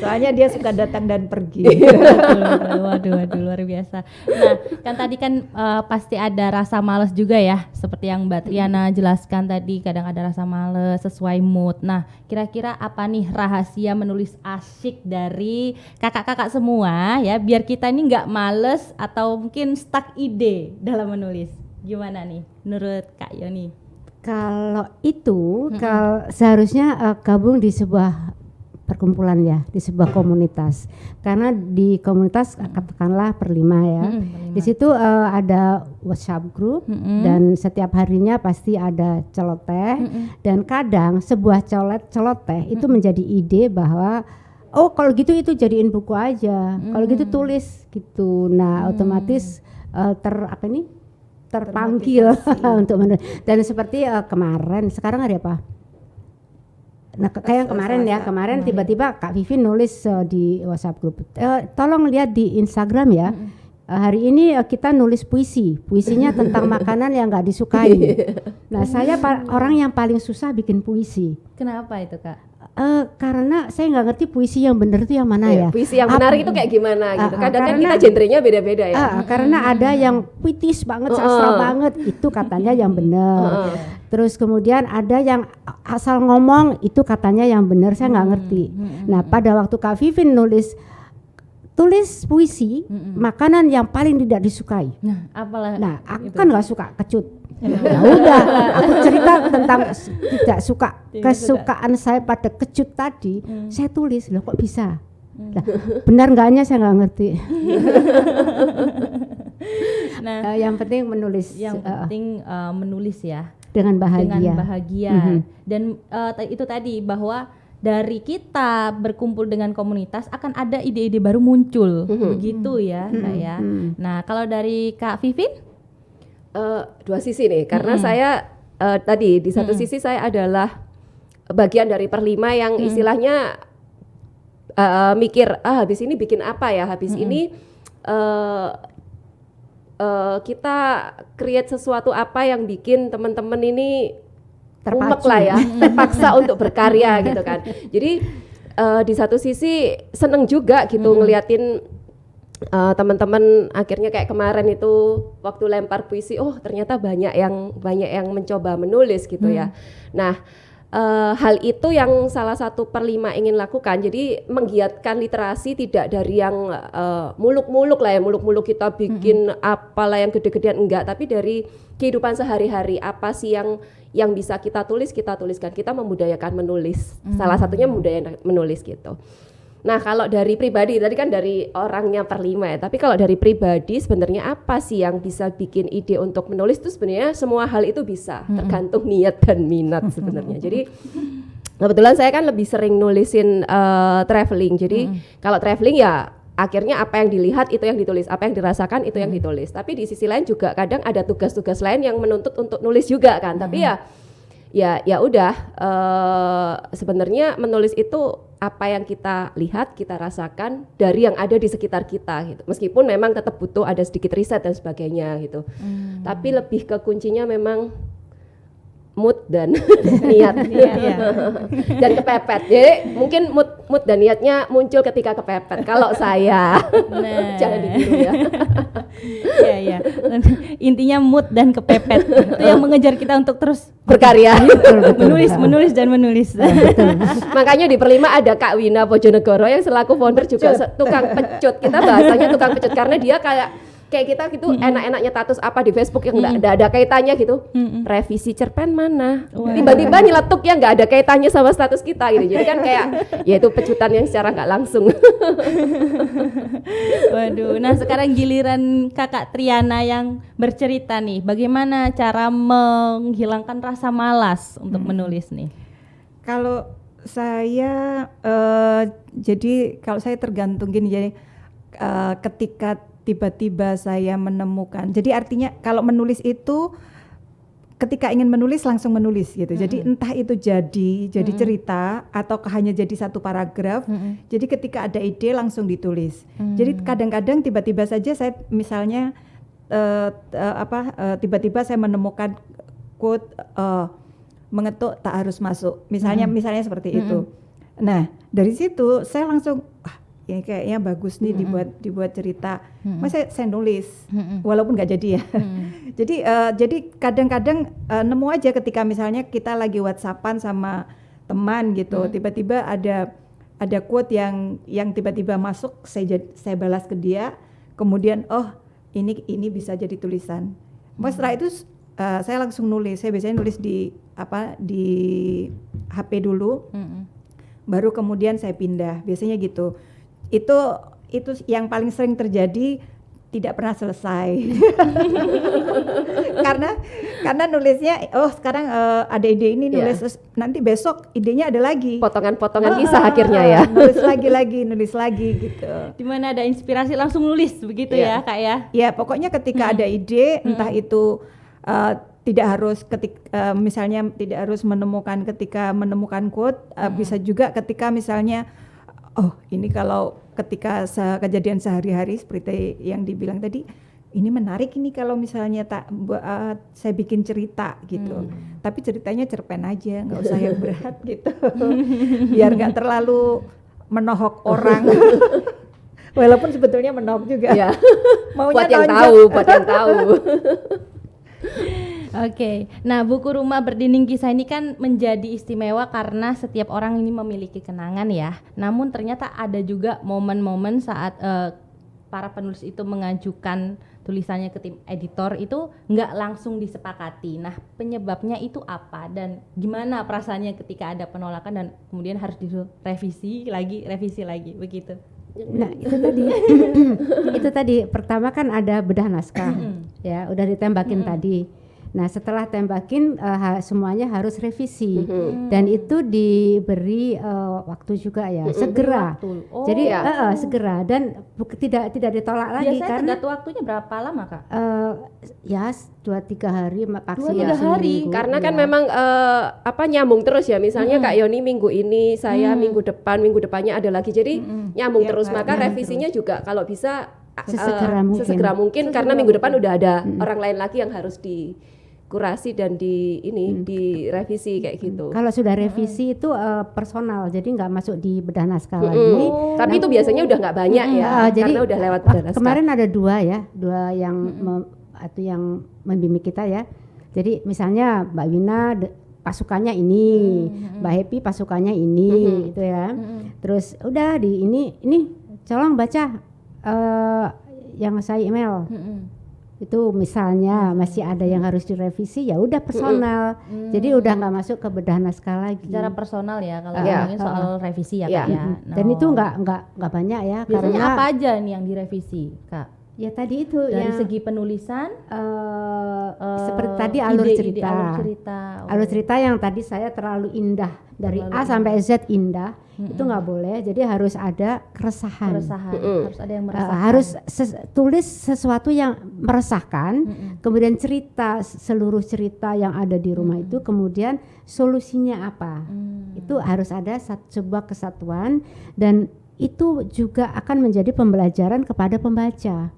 Soalnya dia suka datang dan pergi.
Waduh, luar biasa. Nah, kan tadi kan pasti ada rasa malas juga ya, seperti yang Mbak Triana jelaskan tadi, kadang ada rasa malas sesuai mood. Nah, kira-kira apa nih rahasia menulis asyik dari kakak-kakak semua ya, biar kita ini nggak males atau mungkin stuck ide dalam menulis? Gimana nih menurut Kak Yoni?
Kalau itu seharusnya gabung di sebuah perkumpulan ya, di sebuah komunitas. Karena di komunitas katakanlah per5 ya. Di situ ada WhatsApp group dan setiap harinya pasti ada celoteh dan kadang sebuah celoteh itu menjadi ide bahwa oh kalau gitu itu jadiin buku aja. Kalau gitu tulis gitu. Nah, otomatis terpanggil untuk menulis. Dan seperti kemarin, sekarang hari apa? Nah kayak yang kemarin tiba-tiba Kak Vivi nulis di WhatsApp grup, tolong lihat di Instagram ya. Hari ini kita nulis puisinya tentang makanan yang nggak disukai. Nah saya orang yang paling susah bikin puisi.
Kenapa itu Kak?
Karena saya nggak ngerti puisi yang benar itu yang mana ya.
Puisi yang menarik itu kayak gimana gitu. Kadang kan kita genrenya beda-beda ya.
Karena ada yang puitis banget, sastra banget, itu katanya yang benar. Terus kemudian ada yang asal ngomong, itu katanya yang benar, saya nggak ngerti. Nah pada waktu Kak Vivin tulis puisi makanan yang paling tidak disukai. Nah aku kan nggak suka kecut. Ya udah, aku cerita tentang tidak suka kesukaan saya pada kecut tadi. Saya tulis, loh kok bisa? Nah, benar enggaknya saya nggak ngerti.
Nah,
yang penting menulis.
Yang penting menulis ya.
Dengan bahagia.
Dan itu tadi bahwa dari kita berkumpul dengan komunitas akan ada ide-ide baru muncul, begitu ya, Kak ya. Nah, kalau dari Kak Vivin?
Dua sisi nih, karena saya tadi di satu sisi saya adalah bagian dari per5 yang istilahnya mikir habis ini bikin apa ya, habis ini kita create sesuatu apa yang bikin teman-teman ini umek lah ya, terpaksa untuk berkarya gitu kan. Jadi di satu sisi seneng juga gitu ngeliatin teman-teman akhirnya kayak kemarin itu waktu lempar puisi, oh ternyata banyak yang mencoba menulis gitu ya. Nah hal itu yang salah satu per5 ingin lakukan. Jadi menggiatkan literasi tidak dari yang muluk-muluk lah ya, muluk-muluk kita bikin apalah yang gede-gedean, enggak, tapi dari kehidupan sehari-hari apa sih yang bisa kita tuliskan, kita membudayakan menulis. Salah satunya membudayakan menulis gitu. Nah kalau dari pribadi, tadi kan dari orangnya per5 ya, tapi kalau dari pribadi sebenarnya apa sih yang bisa bikin ide untuk menulis itu sebenarnya semua hal itu bisa, tergantung niat dan minat sebenarnya. Jadi kebetulan saya kan lebih sering nulisin traveling, jadi kalau traveling ya akhirnya apa yang dilihat itu yang ditulis, apa yang dirasakan itu yang ditulis. Tapi di sisi lain juga kadang ada tugas-tugas lain yang menuntut untuk nulis juga kan, tapi ya udah sebenarnya menulis itu apa yang kita lihat, kita rasakan dari yang ada di sekitar kita gitu. Meskipun memang tetap butuh ada sedikit riset dan sebagainya gitu. Tapi lebih ke kuncinya memang mood dan niat. Dan kepepet. Jadi mungkin mood dan niatnya muncul ketika kepepet. Kalau saya jangan ditiru ya.
Iya. Intinya mood dan kepepet itu yang mengejar kita untuk terus
berkarya.
menulis dan menulis.
Makanya di per5 ada Kak Wina Bojonegoro yang selaku founder juga tukang pecut. Kita bahasanya tukang pecut karena dia kayak kita gitu enak-enaknya status apa di Facebook yang nggak ada kaitannya gitu. Revisi cerpen mana? Tiba-tiba nyeletuk yang nggak ada kaitannya sama status kita gitu. Jadi kan kayak ya itu pecutan yang secara nggak langsung.
Waduh. Nah sekarang giliran Kakak Triana yang bercerita nih, bagaimana cara menghilangkan rasa malas untuk menulis nih?
Kalau saya jadi kalau saya tergantung gini, jadi ketika tiba-tiba saya menemukan, jadi artinya kalau menulis itu ketika ingin menulis langsung menulis gitu. Jadi entah itu jadi cerita atau hanya jadi satu paragraf. Jadi ketika ada ide langsung ditulis. Jadi kadang-kadang tiba-tiba saja saya misalnya tiba-tiba saya menemukan quote mengetuk tak harus masuk. Misalnya seperti itu. Nah, dari situ saya langsung ini kayaknya bagus nih dibuat cerita. Mas saya nulis walaupun nggak jadi ya. Jadi kadang-kadang nemu aja ketika misalnya kita lagi WhatsAppan sama teman gitu, tiba-tiba ada quote yang tiba-tiba masuk, saya balas ke dia, kemudian ini bisa jadi tulisan. Setelah itu saya langsung nulis. Saya biasanya nulis di HP dulu, baru kemudian saya pindah. Biasanya gitu. Itu yang paling sering terjadi, tidak pernah selesai. karena nulisnya sekarang ada ide ini, nulis terus nanti besok idenya ada lagi.
Potongan-potongan kisah akhirnya ya.
Nulis lagi gitu.
Dimana ada inspirasi langsung nulis begitu ya Kak ya?
Ya pokoknya ketika ada ide, entah itu tidak harus misalnya tidak harus ketika menemukan quote, bisa juga ketika misalnya ini kalau ketika kejadian sehari-hari seperti yang dibilang tadi, ini menarik ini kalau misalnya saya bikin cerita gitu. Tapi ceritanya cerpen aja, nggak usah yang berat gitu. Biar nggak terlalu menohok orang. Walaupun sebetulnya menohok juga.
Ya.
Maunya
buat yang tahu.
Oke, nah buku Rumah Berdinding Kisah ini kan menjadi istimewa karena setiap orang ini memiliki kenangan ya. Namun ternyata ada juga momen-momen saat para penulis itu mengajukan tulisannya ke tim editor itu nggak langsung disepakati. Nah penyebabnya itu apa dan gimana perasaannya ketika ada penolakan dan kemudian harus direvisi lagi begitu?
Nah itu tadi pertama kan ada bedah naskah ya udah ditembakin tadi. Nah setelah tembakin semuanya harus revisi dan itu diberi waktu juga ya segera. Jadi segera dan tidak ditolak lagi.
Biasanya
karena
waktunya berapa lama Kak?
Ya 2-3 hari maksimal.
2-3 hari
karena kan memang nyambung terus ya. Misalnya Kak Yoni minggu ini, saya minggu depannya ada lagi. Jadi nyambung terus. Maka revisinya juga kalau bisa sesegera mungkin karena minggu depan udah ada orang lain lagi yang harus dikurasi dan direvisi kayak gitu.
Kalau sudah revisi itu personal, jadi nggak masuk di bedah naskah lagi.
Tapi itu biasanya udah nggak banyak ya,
jadi
karena udah lewat bedah naskah.
Kemarin ada dua yang yang membimbing kita ya. Jadi misalnya Mbak Wina pasukannya ini, Mbak Happy pasukannya ini, gitu ya. Terus udah ini tolong baca yang saya email. Itu misalnya masih ada yang harus direvisi, ya udah personal. Jadi udah nggak masuk ke bedah naskah lagi.
Secara personal ya kalau ngomongin soal revisi ya Kak ya.
Dan itu nggak banyak ya.
Biasanya
karena
apa aja nih yang direvisi Kak?
Ya tadi itu
dari segi penulisan
seperti tadi alur cerita yang tadi saya terlalu indah dari A sampai Z indah. Itu nggak boleh, jadi harus ada keresahan.
Harus ada yang meresahkan.
Harus tulis sesuatu yang meresahkan, kemudian seluruh cerita yang ada di rumah itu, kemudian solusinya apa. Itu harus ada sebuah kesatuan dan itu juga akan menjadi pembelajaran kepada pembaca.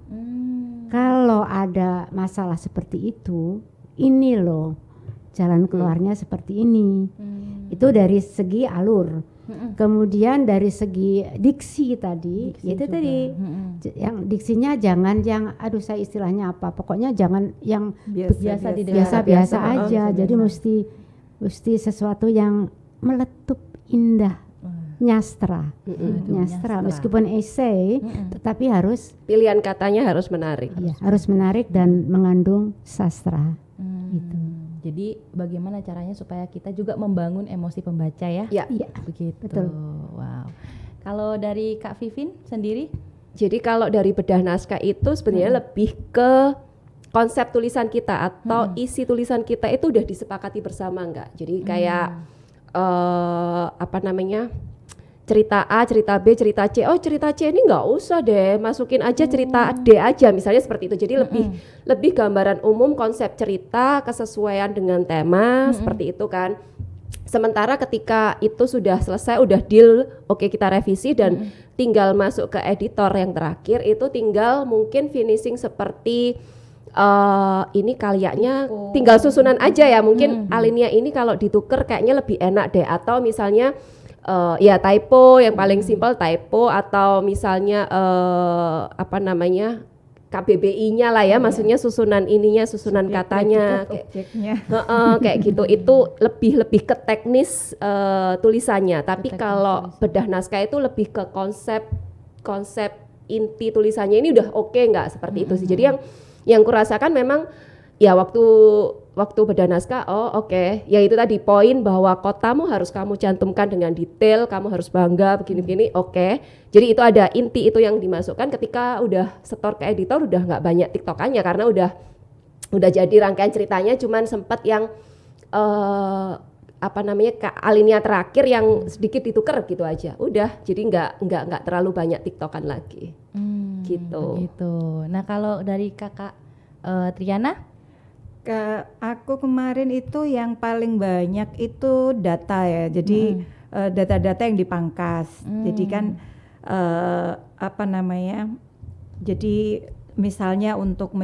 Kalau ada masalah seperti itu, ini loh jalan keluarnya seperti ini. Itu dari segi alur. Kemudian dari segi diksi tadi, itu tadi yang diksinya jangan yang saya istilahnya apa, pokoknya jangan yang biasa aja. Jadi mesti sesuatu yang meletup indah, nyastra, meskipun esai, tetapi harus
pilihan katanya harus menarik.
Iya, harus menarik dan mengandung sastra. Gitu.
Jadi bagaimana caranya supaya kita juga membangun emosi pembaca ya?
Iya,
begitu.
Betul.
Wow. Kalau dari Kak Vivin sendiri?
Jadi kalau dari bedah naskah itu sebenarnya lebih ke konsep tulisan kita atau isi tulisan kita itu udah disepakati bersama enggak? Jadi kayak cerita A, cerita B, cerita C. Oh, cerita C ini nggak usah deh, masukin aja cerita D aja, misalnya seperti itu. Jadi lebih gambaran umum konsep cerita, kesesuaian dengan tema, seperti itu kan. Sementara ketika itu sudah selesai, udah deal, oke kita revisi dan tinggal masuk ke editor yang terakhir, itu tinggal mungkin finishing seperti ini kaliaknya tinggal susunan aja ya. Mungkin alinea ini kalau dituker kayaknya lebih enak deh, atau misalnya typo yang paling simpel typo, atau misalnya KBBI-nya lah ya, maksudnya susunan ininya, susunan katanya, kayak gitu. Itu lebih ke teknis tulisannya. Tapi kalau bedah naskah itu lebih ke konsep inti tulisannya ini udah oke nggak seperti itu sih. Jadi yang kurasakan memang ya waktu waktu bernaskah, oke. Ya itu tadi poin bahwa kotamu harus kamu cantumkan dengan detail, kamu harus bangga begini-begini, oke. Jadi itu ada inti itu yang dimasukkan. Ketika udah setor ke editor udah nggak banyak tiktokannya karena udah jadi rangkaian ceritanya, cuman sempat yang alinea terakhir yang sedikit ditukar gitu aja. Udah, jadi nggak terlalu banyak tiktokan lagi. Gitu.
Begitu. Nah kalau dari kakak Triana?
Aku kemarin itu yang paling banyak itu data ya. Jadi data-data yang dipangkas. Jadi kan jadi misalnya untuk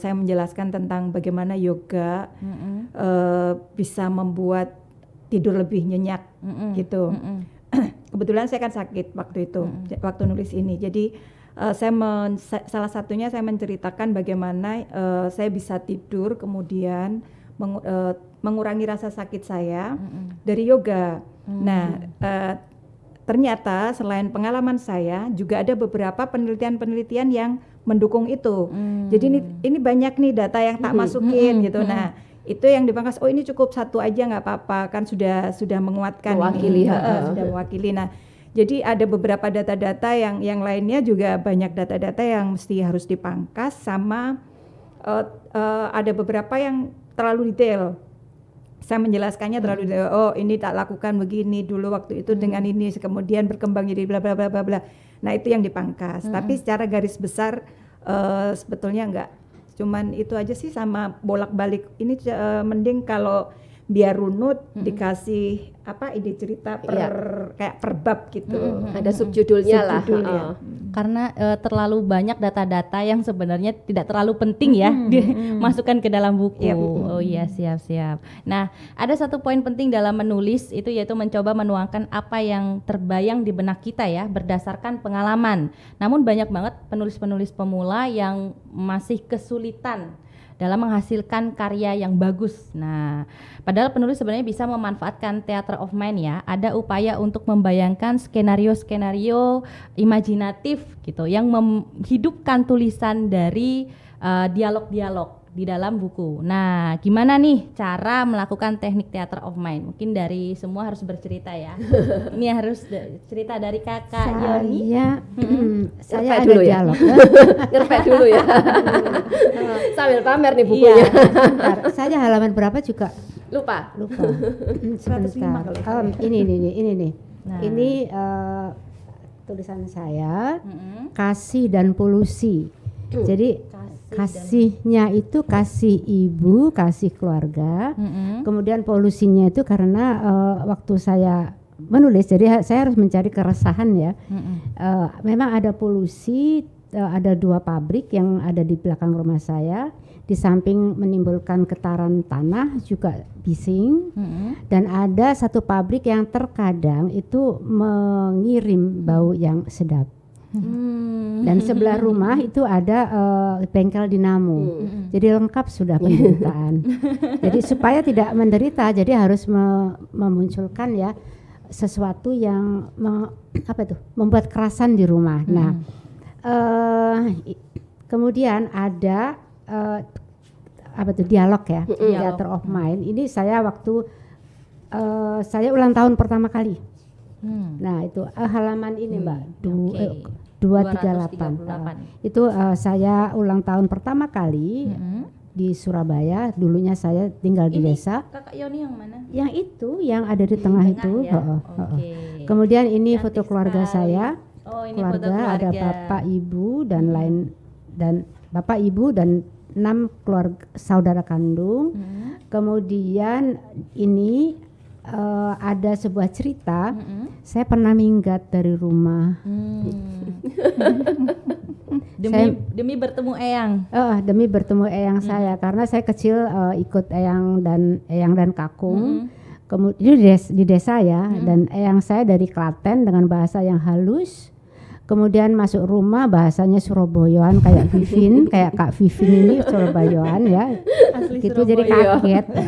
saya menjelaskan tentang bagaimana yoga bisa membuat tidur lebih nyenyak gitu. Kebetulan saya kan sakit waktu itu, waktu nulis ini. Jadi salah satunya saya menceritakan bagaimana saya bisa tidur, kemudian mengurangi rasa sakit saya dari yoga. Nah, ternyata selain pengalaman saya juga ada beberapa penelitian-penelitian yang mendukung itu. Jadi ini banyak nih data yang tak masukin gitu. Nah, itu yang dipangkas. Oh ini cukup satu aja nggak apa-apa, kan sudah menguatkan, sudah mewakili. Nah, jadi ada beberapa data-data yang lainnya juga banyak data-data yang mesti harus dipangkas, sama ada beberapa yang terlalu detail. Saya menjelaskannya terlalu detail. Oh ini tak lakukan begini dulu waktu itu dengan ini, kemudian berkembang jadi bla bla bla bla bla. Nah itu yang dipangkas. Tapi secara garis besar sebetulnya enggak. Cuman itu aja sih, sama bolak-balik. Ini mending kalau biar runut dikasih ide cerita kayak per bab gitu.
Ada subjudulnya lah.
Karena terlalu banyak data-data yang sebenarnya tidak terlalu penting ya dimasukkan ke dalam buku. Oh iya, siap. Nah, ada satu poin penting dalam menulis itu yaitu mencoba menuangkan apa yang terbayang di benak kita ya berdasarkan pengalaman. Namun banyak banget penulis-penulis pemula yang masih kesulitan dalam menghasilkan karya yang bagus. Nah, padahal penulis sebenarnya bisa memanfaatkan theater of mind ya. Ada upaya untuk membayangkan skenario-skenario imajinatif gitu yang menghidupkan tulisan dari dialog-dialog di dalam buku. Nah, gimana nih cara melakukan teknik theater of mind? Mungkin dari semua harus bercerita ya. Ini harus cerita dari kakak Yoni.
Saya ada dialog.
Ngerpek dulu ya. Sambil pamer nih bukunya.
Sebentar, saya halaman berapa juga
Lupa.
Sebentar. Ini nih.
Nah.
Ini tulisan saya, kasih dan polusi. Jadi kasihnya itu kasih ibu, kasih keluarga. Kemudian polusinya itu karena waktu saya menulis, jadi saya harus mencari keresahan ya. Memang ada polusi, ada 2 pabrik yang ada di belakang rumah saya. Di samping menimbulkan getaran tanah juga bising. Dan ada 1 pabrik yang terkadang itu mengirim bau yang sedap. Dan sebelah rumah itu ada bengkel dinamo. Jadi lengkap sudah penderitaan. Jadi supaya tidak menderita, jadi harus memunculkan ya sesuatu yang membuat kerasan di rumah. Nah, kemudian ada dialog ya, theater of mind. Ini saya waktu saya ulang tahun pertama kali. Nah itu halaman ini Mbak, 238. Itu saya ulang tahun pertama kali di Surabaya. Dulunya saya tinggal di desa.
Kakak Yoni yang mana?
Yang itu, yang ada di tengah itu.
Ya?
Kemudian ini
Cantik
foto keluarga
sekali.
saya.
Ini
Keluarga,
foto keluarga.
ada bapak ibu dan bapak ibu dan 6 keluarga saudara kandung. Kemudian ini ada sebuah cerita. Saya pernah minggat dari rumah.
Demi bertemu eyang.
Demi bertemu eyang saya, karena saya kecil ikut eyang dan kakung. Kemudian di desa ya, dan eyang saya dari Klaten dengan bahasa yang halus. Kemudian masuk rumah bahasanya Surabayaan kayak Vivin, kayak Kak Vivin ini Surabayaan ya.
Asli
gitu jadi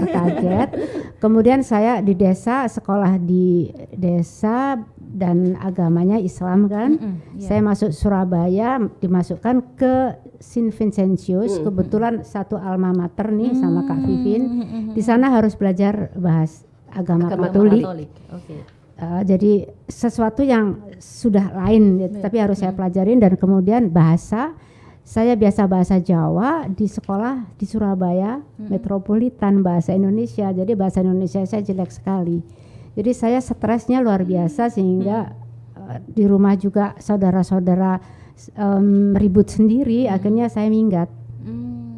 kaget. Kemudian saya di desa, sekolah di desa dan agamanya Islam kan. Saya masuk Surabaya, dimasukkan ke Saint Vincentius, kebetulan satu alma mater nih sama Kak Vivin. Di sana harus belajar bahas agama Katolik.
Oke.
Jadi sesuatu yang sudah lain, tapi harus saya pelajarin. Dan kemudian bahasa, saya biasa bahasa Jawa di sekolah di Surabaya metropolitan, bahasa Indonesia. Jadi bahasa Indonesia saya jelek sekali. Jadi saya stresnya luar biasa sehingga di rumah juga saudara-saudara ribut sendiri. Akhirnya saya minggat.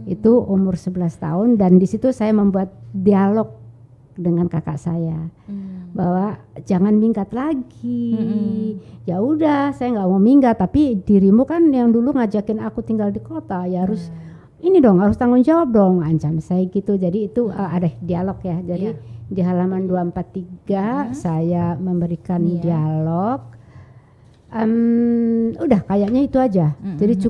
Itu umur 11 tahun dan di situ saya membuat dialog dengan kakak saya. Bahwa jangan minggat lagi. Ya udah, saya nggak mau minggat, tapi dirimu kan yang dulu ngajakin aku tinggal di kota, ya harus ini dong, harus tanggung jawab dong, ancam saya gitu. Jadi itu ada dialog ya. Jadi di halaman 243 saya memberikan dialog. Udah kayaknya itu aja. Jadi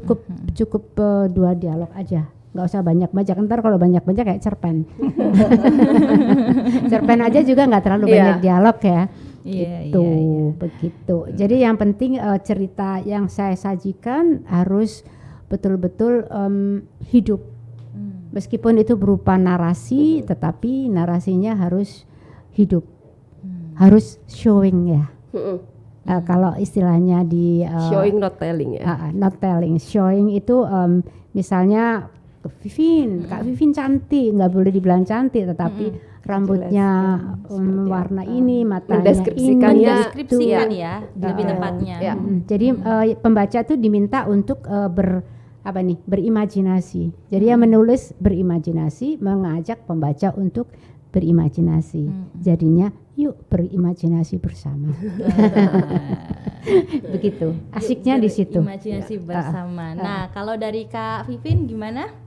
cukup 2 dialog aja. Nggak usah banyak-banyak, ntar kalau banyak-banyak kayak cerpen. Cerpen aja juga nggak terlalu banyak dialog ya. Gitu, begitu. Jadi yang penting cerita yang saya sajikan harus betul-betul hidup. Meskipun itu berupa narasi, tetapi narasinya harus hidup, harus showing ya. Kalau istilahnya di
showing not telling ya.
Not telling, showing itu misalnya Kak Vivin cantik, nggak boleh dibilang cantik, tetapi rambutnya warna ini, matanya ini,
mendeskripsikan ya, lebih tepatnya.
Jadi pembaca tuh diminta untuk berimajinasi. Jadi yang menulis berimajinasi, mengajak pembaca untuk berimajinasi. Jadinya yuk berimajinasi bersama. Begitu. Asiknya di situ.
Imajinasi bersama. Nah, kalau dari Kak Vivin gimana?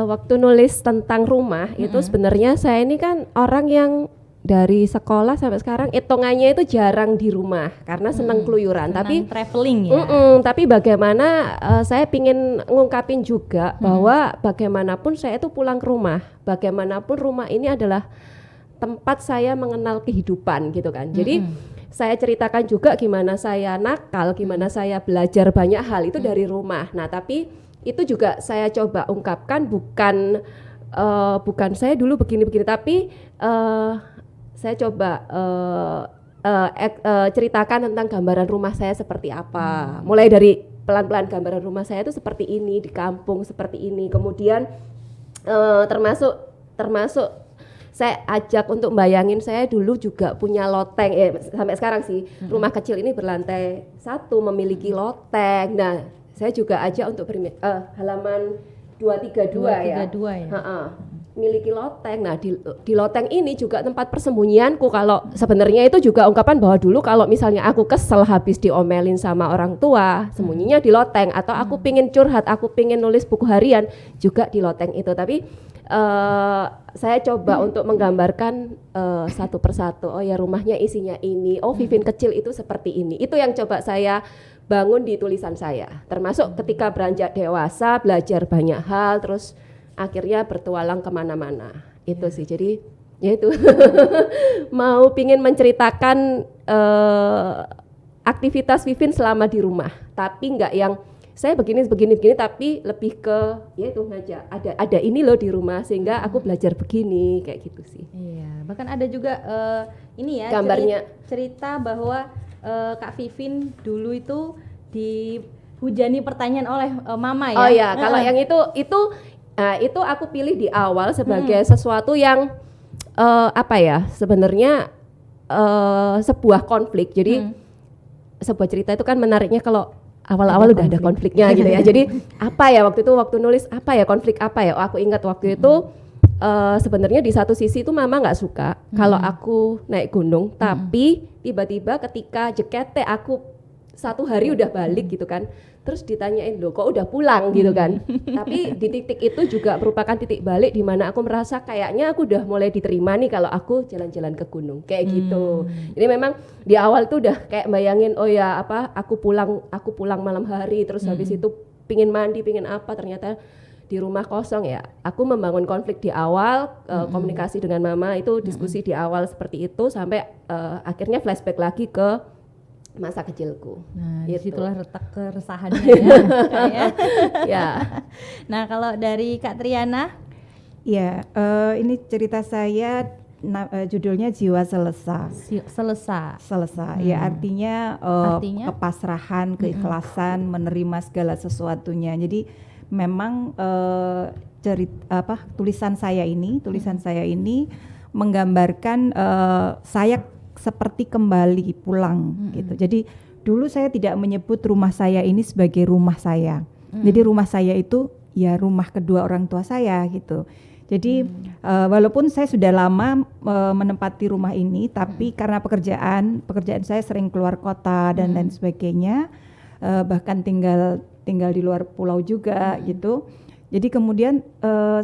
Waktu nulis tentang rumah itu sebenarnya saya ini kan orang yang dari sekolah sampai sekarang hitungannya itu jarang di rumah karena senang keluyuran, tapi
traveling ya.
Tapi bagaimana saya pingin ngungkapin juga bahwa bagaimanapun saya itu pulang ke rumah, bagaimanapun rumah ini adalah tempat saya mengenal kehidupan gitu kan. Jadi saya ceritakan juga gimana saya nakal, gimana saya belajar banyak hal itu dari rumah. Nah, tapi itu juga saya coba ungkapkan bukan saya dulu begini-begini, tapi saya coba ceritakan tentang gambaran rumah saya seperti apa. Mulai dari pelan-pelan gambaran rumah saya itu seperti ini di kampung, seperti ini. Kemudian termasuk saya ajak untuk bayangin saya dulu juga punya loteng, sampai sekarang sih rumah kecil ini berlantai 1 memiliki loteng. Nah, saya juga ajak untuk halaman 232 ya. Miliki loteng. Nah, di loteng ini juga tempat persembunyianku. Kalau sebenarnya itu juga ungkapan bahwa dulu kalau misalnya aku kesel habis diomelin sama orang tua, sembunyinya di loteng, atau aku pingin curhat, aku pingin nulis buku harian juga di loteng itu. Tapi saya coba untuk menggambarkan satu persatu. Oh ya, rumahnya isinya ini. Oh, Vivin kecil itu seperti ini. Itu yang coba saya bangun di tulisan saya. Termasuk ketika beranjak dewasa, belajar banyak hal, terus akhirnya bertualang kemana-mana. Itu sih. Jadi ya itu mau pingin menceritakan aktivitas Vivin selama di rumah, tapi nggak yang saya begini, tapi lebih ke ya itu ngajak ada ini loh di rumah sehingga aku belajar begini kayak gitu sih.
Iya, bahkan ada juga ini ya
gambarnya
cerita bahwa Kak Vivin dulu itu dihujani pertanyaan oleh mama ya.
Oh ya, kalau yang itu aku pilih di awal sebagai sesuatu yang sebenarnya sebuah konflik. Jadi sebuah cerita itu kan menariknya kalau awal-awal udah ada konfliknya gitu ya. Jadi waktu nulis konflik apa ya? Oh, aku ingat waktu itu sebenarnya di satu sisi itu mama nggak suka kalau aku naik gunung, tapi tiba-tiba ketika JKT aku 1 hari udah balik gitu kan, terus ditanyain loh kok udah pulang gitu kan. Tapi di titik itu juga merupakan titik balik di mana aku merasa kayaknya aku udah mulai diterima nih kalau aku jalan-jalan ke gunung kayak gitu. Jadi memang di awal tuh udah kayak bayangin aku pulang malam hari, terus habis itu pingin mandi, pingin apa, ternyata di rumah kosong ya. Aku membangun konflik di awal, komunikasi dengan mama itu diskusi di awal seperti itu sampai akhirnya flashback lagi ke masa kecilku.
Nah,
Gitu.
disitulah letak keresahannya ya. Kak, ya.
Ya.
Nah, kalau dari Kak Triana,
Ya, ini cerita saya judulnya Jiwa Selesa.
selesai.
Ya artinya,
Artinya?
kepasrahan, keikhlasan, menerima segala sesuatunya. Jadi memang tulisan saya ini menggambarkan saya seperti kembali pulang gitu. Jadi dulu saya tidak menyebut rumah saya ini sebagai rumah saya. Jadi rumah saya itu ya rumah kedua orang tua saya gitu. Jadi walaupun saya sudah lama menempati rumah ini, tapi karena pekerjaan saya sering keluar kota dan lain sebagainya, bahkan tinggal di luar pulau juga gitu. Jadi kemudian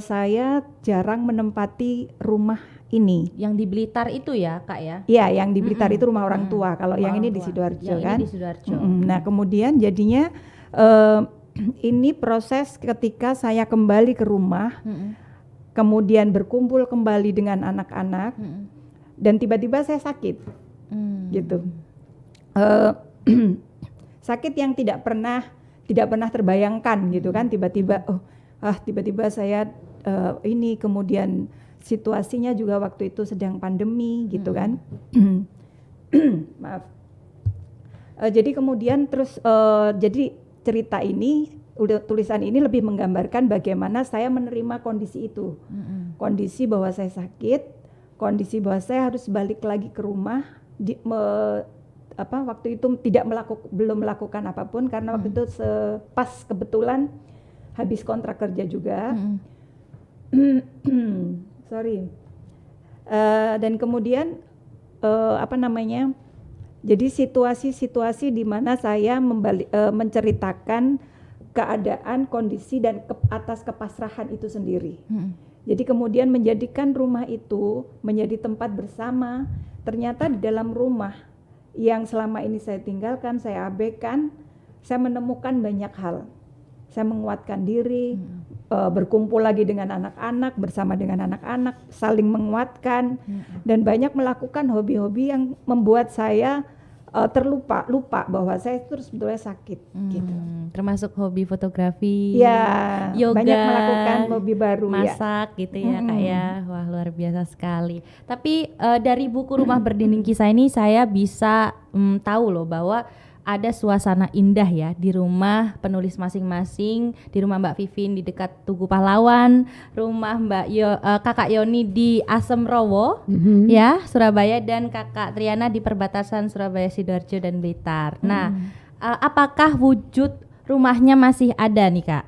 saya jarang menempati rumah ini.
Yang di Blitar itu ya, Kak ya?
Iya, yang di Blitar itu rumah orang tua. Kalau
Rumah
yang ini
orang
di
tua.
Sidoarjo
Yang
kan.
ini di Sidoarjo.
Nah kemudian jadinya ini proses ketika saya kembali ke rumah. Kemudian berkumpul kembali dengan anak-anak dan tiba-tiba saya sakit gitu, sakit yang tidak pernah terbayangkan gitu kan, tiba-tiba tiba-tiba saya ini, kemudian situasinya juga waktu itu sedang pandemi gitu kan. Maaf. Jadi kemudian terus jadi cerita ini, tulisan ini lebih menggambarkan bagaimana saya menerima kondisi itu, kondisi bahwa saya sakit, kondisi bahwa saya harus balik lagi ke rumah, waktu itu belum melakukan apapun karena waktu itu pas kebetulan habis kontrak kerja juga, dan kemudian jadi situasi-situasi di mana saya menceritakan keadaan, kondisi dan atas kepasrahan itu sendiri. Jadi kemudian menjadikan rumah itu menjadi tempat bersama. Ternyata di dalam rumah yang selama ini saya tinggalkan, saya abaikan, saya menemukan banyak hal. Saya menguatkan diri, berkumpul lagi dengan anak-anak, bersama dengan anak-anak, saling menguatkan, dan banyak melakukan hobi-hobi yang membuat saya lupa bahwa saya terus sebetulnya sakit gitu.
Termasuk hobi fotografi,
ya,
yoga,
banyak melakukan hobi baru,
masak gitu ya Kak ya. Wah, luar biasa sekali. Tapi dari buku Rumah Berdinding Kisah ini saya bisa tahu loh bahwa ada suasana indah ya di rumah penulis masing-masing, di rumah Mbak Vivin di dekat Tugu Pahlawan, rumah Kakak Yoni di Asem Rowo ya, Surabaya, dan Kakak Triana di perbatasan Surabaya, Sidoarjo dan Blitar. Nah, apakah wujud rumahnya masih ada nih Kak?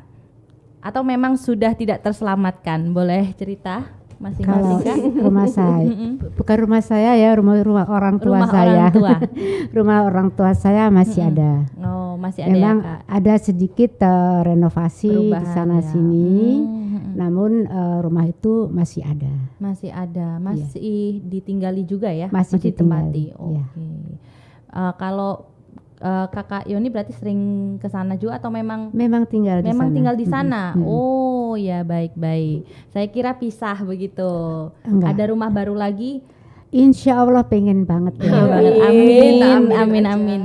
Atau memang sudah tidak terselamatkan? Boleh cerita masing-masing Kak?
Rumah saya, bukan rumah saya ya, rumah orang tua saya.
Orang tua.
Rumah orang tua saya masih ada.
Oh, masih ada.
Memang
ya Kak?
ada sedikit renovasi di sana
ya.
sini, namun rumah itu masih ada.
Masih ada, masih ditinggali juga ya?
Masih ditinggali,
ditempati. Oke. Kalau Kakak Yoni berarti sering ke sana juga atau memang
tinggal di sana?
Memang tinggal di sana. Oh ya, baik-baik. Saya kira pisah begitu.
Enggak.
Ada rumah baru lagi.
Insya Allah pengen banget.
Amin.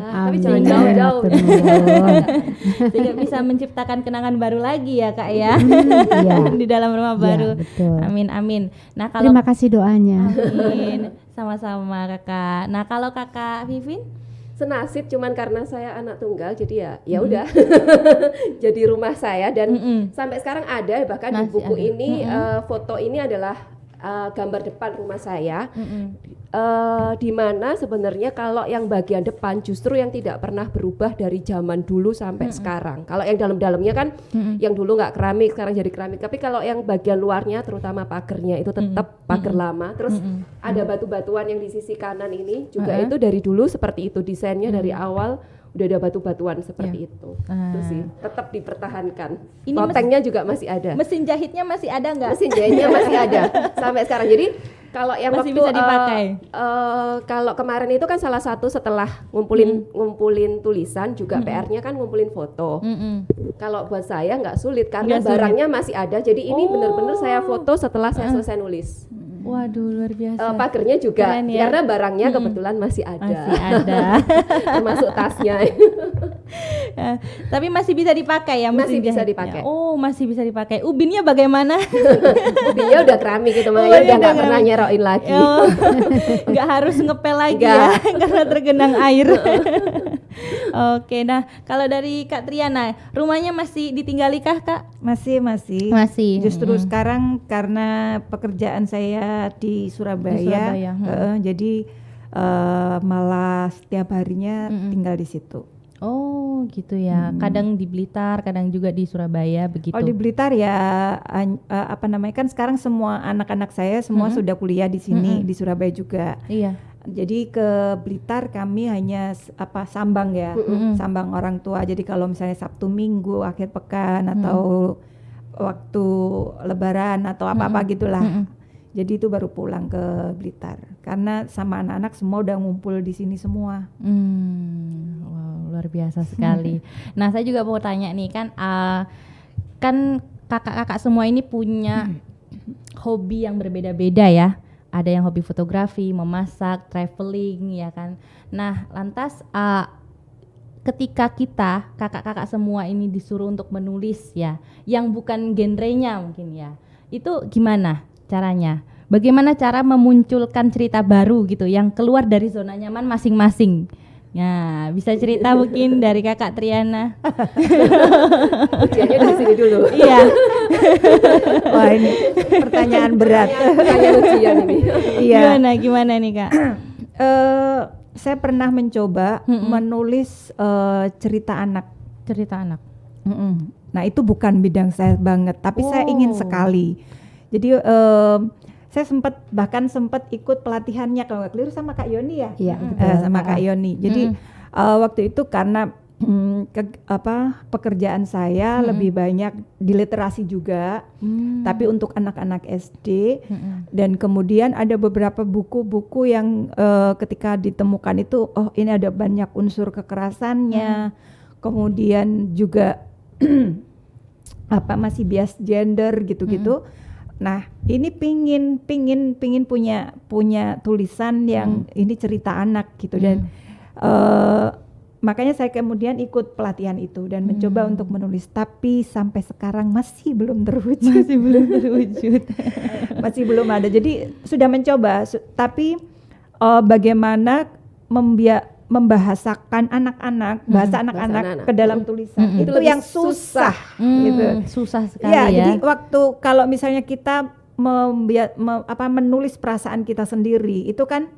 Tapi jangan jauh-jauh.
Sehingga bisa menciptakan kenangan baru lagi ya Kak ya.
Iya.
Di dalam rumah baru.
Betul.
Amin. Nah, kalau
Terima kasih doanya.
Amin. Sama-sama Kakak. Nah, kalau Kakak Vivin?
Senasib, cuman karena saya anak tunggal jadi ya udah jadi rumah saya, dan sampai sekarang ada, bahkan di
Masih
buku
ada.
ini foto ini adalah gambar depan rumah saya, di mana sebenarnya kalau yang bagian depan justru yang tidak pernah berubah dari zaman dulu sampai sekarang. Kalau yang dalam-dalamnya kan yang dulu nggak keramik, sekarang jadi keramik. Tapi kalau yang bagian luarnya, terutama pagernya itu tetap pager lama. Terus ada batu-batuan yang di sisi kanan ini juga itu dari dulu seperti itu, desainnya dari awal udah ada batu-batuan seperti itu. Itu sih tetap dipertahankan.
Ini
Lotengnya juga masih ada.
Mesin jahitnya masih ada nggak?
Mesin jahitnya masih ada sampai sekarang. Jadi Kalau yang
Masih
waktu
bisa dipakai?
Kalau kemarin itu kan salah satu setelah ngumpulin tulisan juga PR-nya kan ngumpulin foto. Kalau buat saya nggak sulit karena
Nggak sulit.
barangnya masih ada. Jadi ini
Oh.
benar-benar saya foto setelah saya selesai nulis.
Waduh, luar biasa.
Pagernya juga
Keren ya.
karena barangnya kebetulan masih ada.
Masih ada.
Termasuk tasnya.
Tapi masih bisa dipakai ya
Masih
mesin
bisa
jahitnya?
dipakai.
Oh, masih bisa dipakai. Ubinnya bagaimana?
Dia udah keramik gitu makanya
iya,
udah
udah
nggak pernah
keramik.
nyerokin lagi.
Oh, nggak harus ngepel lagi
Nggak.
ya karena tergenang air. Oke, nah kalau dari Kak Triana, rumahnya masih ditinggalikah Kak?
Masih.
Masih.
Justru sekarang karena pekerjaan saya di Surabaya,
Surabaya,
jadi malah setiap harinya tinggal di situ.
Oh gitu ya. Kadang di Blitar, kadang juga di Surabaya begitu.
Oh di Blitar ya apa namanya kan sekarang semua anak-anak saya semua sudah kuliah di sini di Surabaya juga.
Iya.
Jadi ke Blitar kami hanya sambang ya, sambang orang tua. Jadi kalau misalnya Sabtu Minggu akhir pekan atau waktu Lebaran atau apa-apa gitulah. Jadi itu baru pulang ke Blitar karena sama anak-anak semua udah ngumpul di sini semua.
Wow, luar biasa sekali. Nah, saya juga mau tanya nih kan kakak-kakak semua ini punya hobi yang berbeda-beda ya. Ada yang hobi fotografi, memasak, traveling ya kan. Nah, lantas ketika kita kakak-kakak semua ini disuruh untuk menulis ya, yang bukan genrenya mungkin ya, itu gimana caranya? Bagaimana cara memunculkan cerita baru gitu yang keluar dari zona nyaman masing-masing? Nah, bisa cerita mungkin dari Kakak Triana.
Ujiannya dari sini dulu.
Iya.
Wah ini pertanyaan berat.
Pertanyaan ujian ini.
Iya.
Gimana nih Kak?
Saya pernah mencoba menulis cerita anak.
Cerita anak.
Nah itu bukan bidang saya banget, tapi saya ingin sekali. Jadi saya bahkan sempat ikut pelatihannya kalau nggak keliru sama Kak Yoni ya.
Iya, betul.
Sama Kak Yoni. Jadi waktu itu karena pekerjaan saya lebih banyak di literasi juga, tapi untuk anak-anak SD. Dan kemudian ada beberapa buku-buku yang ketika ditemukan itu, oh ini ada banyak unsur kekerasannya, kemudian juga masih bias gender gitu-gitu. Nah ini pingin punya tulisan yang ini cerita anak gitu dan makanya saya kemudian ikut pelatihan itu dan mencoba untuk menulis, tapi sampai sekarang masih belum terwujud. Masih belum ada. Jadi sudah mencoba, tapi bagaimana membahasakan anak-anak, bahasa anak-anak ke dalam tulisan itu yang susah gitu.
Susah sekali
Ya,
ya.
jadi waktu kalau misalnya kita menulis perasaan kita sendiri itu kan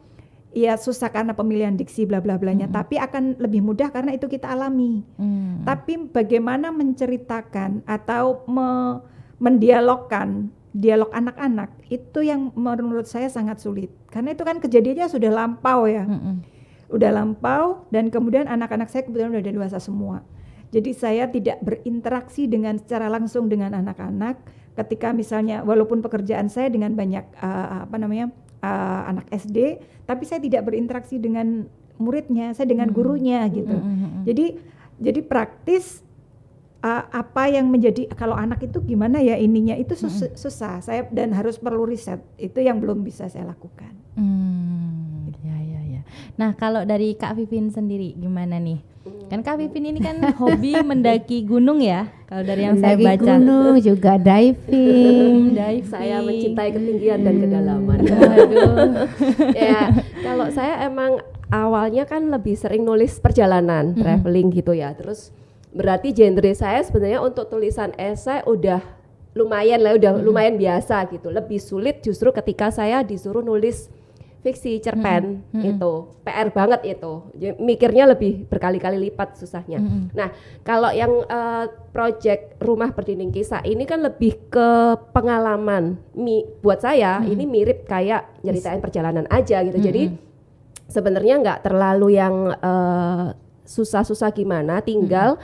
ya susah karena pemilihan diksi bla bla blanya, tapi akan lebih mudah karena itu kita alami. Tapi bagaimana menceritakan atau mendialogkan dialog anak-anak itu yang menurut saya sangat sulit karena itu kan kejadiannya sudah lampau ya. Udah lampau dan kemudian anak-anak saya kebetulan udah dewasa semua. Jadi saya tidak berinteraksi secara langsung dengan anak-anak ketika misalnya walaupun pekerjaan saya dengan banyak anak SD, tapi saya tidak berinteraksi dengan muridnya, saya dengan gurunya gitu. Jadi praktis apa yang menjadi kalau anak itu gimana ya ininya itu susah saya dan harus perlu riset, itu yang belum bisa saya lakukan.
Ya. Nah kalau dari Kak Vivin sendiri gimana nih? Kan Kak Vivin ini kan hobi mendaki gunung ya. Kalau dari yang saya
Mendaki
baca.
gunung juga diving.
Saya mencintai ketinggian dan kedalaman.
Waduh.
Ya, kalau saya emang awalnya kan lebih sering nulis perjalanan, traveling gitu ya. Terus berarti genre saya sebenarnya untuk tulisan esai udah lumayan lah, udah lumayan biasa gitu. Lebih sulit justru ketika saya disuruh nulis fiksi cerpen, itu PR banget itu. Mikirnya lebih berkali-kali lipat susahnya. Nah, kalau yang project Rumah Berdinding Kisah ini kan lebih ke pengalaman. Buat saya ini mirip kayak nyeritain perjalanan aja gitu. Jadi sebenarnya nggak terlalu yang susah-susah gimana, tinggal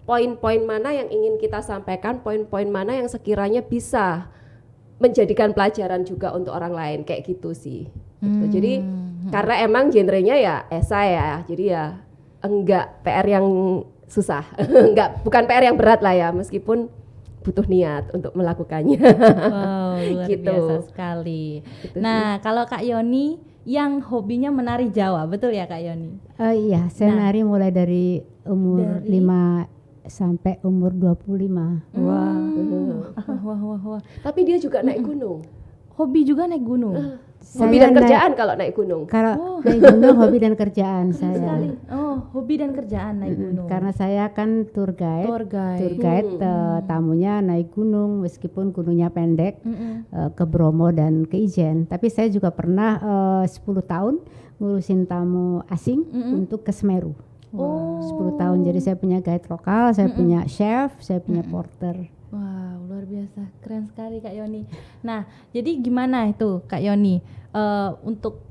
poin-poin mana yang ingin kita sampaikan, poin-poin mana yang sekiranya bisa menjadikan pelajaran juga untuk orang lain kayak gitu sih. Gitu. Jadi karena emang genrenya ya esai ya, jadi ya enggak PR yang susah, bukan PR yang berat lah ya, meskipun butuh niat untuk melakukannya.
Wow, luar
Gitu.
biasa sekali.
Gitu
Nah, kalau Kak Yoni yang hobinya menari Jawa, betul ya Kak Yoni?
Iya, saya
Nah.
nari mulai dari umur
Dari-
5 sampai umur 25.
Wah.
Wah.
Tapi dia juga naik gunung.
Hobi juga naik gunung.
Hobi
Saya
dan
naik-
kerjaan kalau naik gunung.
Kalau naik gunung hobi dan kerjaan saya.
Sekali. Oh, hobi dan kerjaan naik gunung.
Karena saya kan tour guide.
tour guide.
Tour guide tamunya naik gunung meskipun gunungnya pendek
Mm-mm.
ke Bromo dan ke Ijen. Tapi saya juga pernah 10 tahun ngurusin tamu asing untuk ke Semeru.
Oh.
10 tahun. Jadi saya punya guide lokal, saya punya chef, saya punya porter.
Wow, luar biasa, keren sekali Kak Yoni. Nah, jadi gimana itu Kak Yoni untuk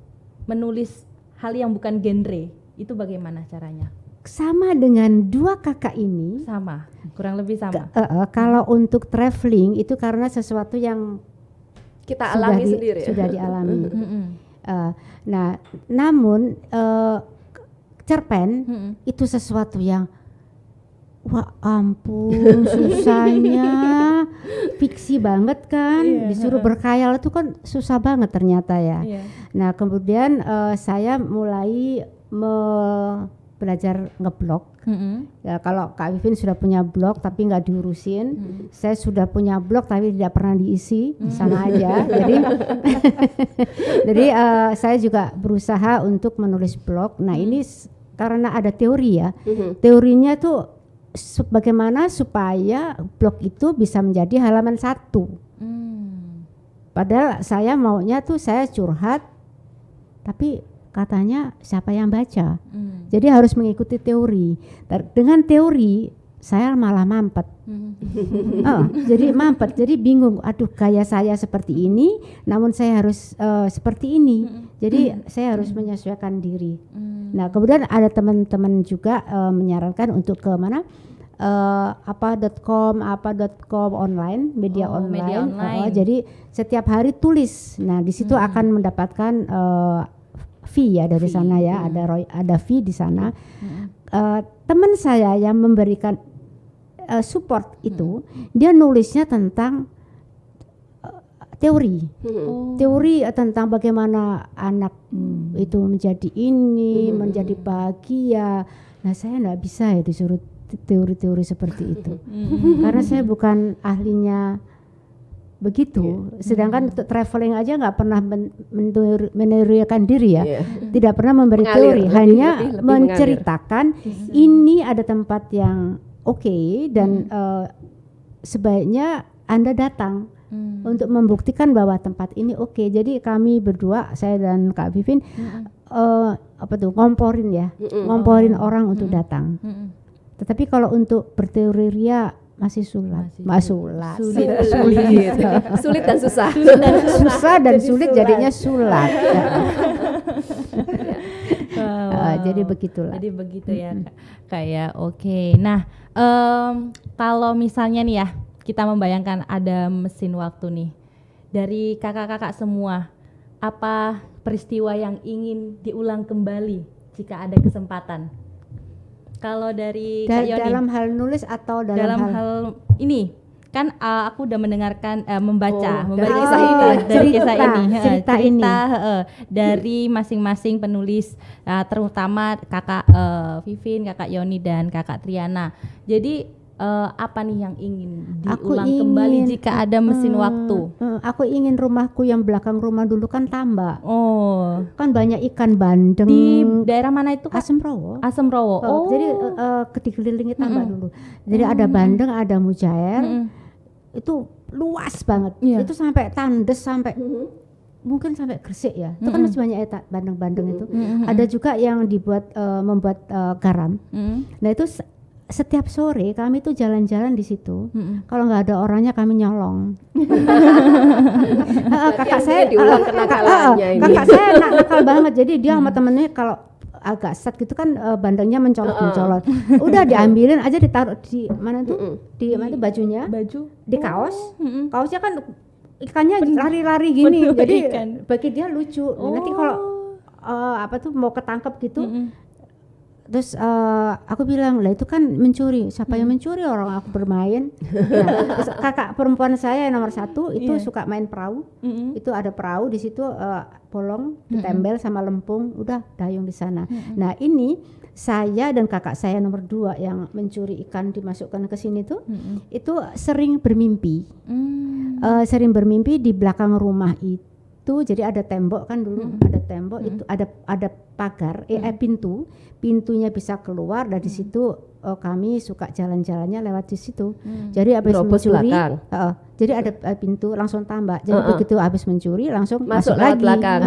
menulis hal yang bukan genre? Itu bagaimana caranya?
Sama dengan dua kakak ini.
Sama, kurang lebih sama.
Kalau untuk traveling itu karena sesuatu yang
Kita alami sendiri ya.
sudah dialami.
Mm-mm.
Nah, namun cerpen
Mm-mm.
itu sesuatu yang wah ampun susahnya, fiksi banget kan,
Iya,
disuruh berkhayal itu kan susah banget ternyata ya.
Iya.
Nah kemudian saya mulai belajar ngeblog.
Mm-mm.
Ya, kalau Kak Vivin sudah punya blog tapi nggak diurusin, saya sudah punya blog tapi tidak pernah diisi, sama aja. Jadi saya juga berusaha untuk menulis blog. Nah ini karena ada teori ya, teorinya tuh bagaimana supaya blog itu bisa menjadi halaman 1. Padahal saya maunya tuh saya curhat, tapi katanya siapa yang baca? Jadi harus mengikuti teori. Dengan teori saya malah mampet. Jadi mampet, jadi bingung. Aduh, gaya saya seperti ini, namun saya harus seperti ini. Jadi saya harus menyesuaikan diri. Nah, kemudian ada teman-teman juga menyarankan untuk ke mana? Apa.com online, media
Oh,
online.
media online.
Jadi setiap hari tulis. Nah, di situ akan mendapatkan fee ya dari sana ya, ada fee di sana. Teman saya yang memberikan support itu, dia nulisnya tentang teori, teori tentang bagaimana anak itu menjadi ini, menjadi bahagia. Nah, saya nggak bisa ya disuruh teori-teori seperti itu, karena saya bukan ahlinya begitu. Sedangkan untuk traveling aja nggak pernah meneriakan diri ya, tidak pernah memberi
Mengalir,
teori,
lebih
hanya
mengalir.
menceritakan ini ada tempat yang oke dan sebaiknya Anda datang untuk membuktikan bahwa tempat ini oke. Jadi kami berdua, saya dan Kak Vivin, ngomporin orang untuk datang. Tetapi kalau untuk berteori ria masih sulit.
Sulit dan susah.
Susah dan sulit jadinya sulat. Jadi begitulah.
Jadi begitu ya, kayak oke. Nah, kalau misalnya nih ya, kita membayangkan ada mesin waktu nih, dari kakak-kakak semua, apa peristiwa yang ingin diulang kembali jika ada kesempatan? Kalau dari Kak Yoni,
Dalam hal nulis atau
dalam hal ini kan aku udah mendengarkan membaca
dari kisah ini.
dari kisah ini
cerita ini.
Dari masing-masing penulis, terutama kakak Vivin, kakak Yoni dan kakak Triana. Jadi apa nih yang ingin diulang kembali jika ada mesin waktu?
Aku ingin rumahku yang belakang rumah dulu kan tambak.
Oh,
Kan banyak ikan bandeng.
di daerah mana itu Kak?
Asem Rowo.
Asem Rowo. Oh,
Jadi dikelilingi tambak dulu. Jadi ada bandeng, ada mujair. Itu luas banget.
Iya.
Itu sampai Tandes, sampai mungkin sampai Gresik ya. Itu kan masih banyak bandeng-bandeng itu. Ada juga yang membuat garam. Nah itu setiap sore kami tuh jalan-jalan di situ. Kalau nggak ada orangnya kami nyolong. Kakak saya
diulang kenakalannya ini.
kakak saya nakal banget. Jadi dia sama temennya kalau agak set gitu kan bandengnya mencolot. Udah diambilin aja, ditaruh di mana tuh? Di mana tuh bajunya?
baju
Di kaos. Kaosnya kan ikannya lari-lari gini.
Penuh
Jadi
ikan.
bagi dia lucu. Nanti kalau apa tuh mau ketangkep gitu, terus aku bilang, lah itu kan mencuri. Siapa yang mencuri? Orang aku bermain. Nah, terus kakak perempuan saya yang nomor 1 itu suka main perahu. Itu ada perahu di situ, bolong ditembel sama lempung, udah dayung di sana. Nah ini saya dan kakak saya nomor 2 yang mencuri ikan dimasukkan ke sini tuh, itu sering bermimpi. Sering bermimpi di belakang rumah itu, jadi ada tembok kan dulu, ada tembok itu ada pagar, pintunya bisa keluar dari situ. Kami suka jalan-jalannya lewat di situ. Jadi habis
Nerobos
mencuri,
belakang.
jadi ada pintu langsung tambah. Jadi begitu habis mencuri langsung masuk
lewat
lagi,
belakang.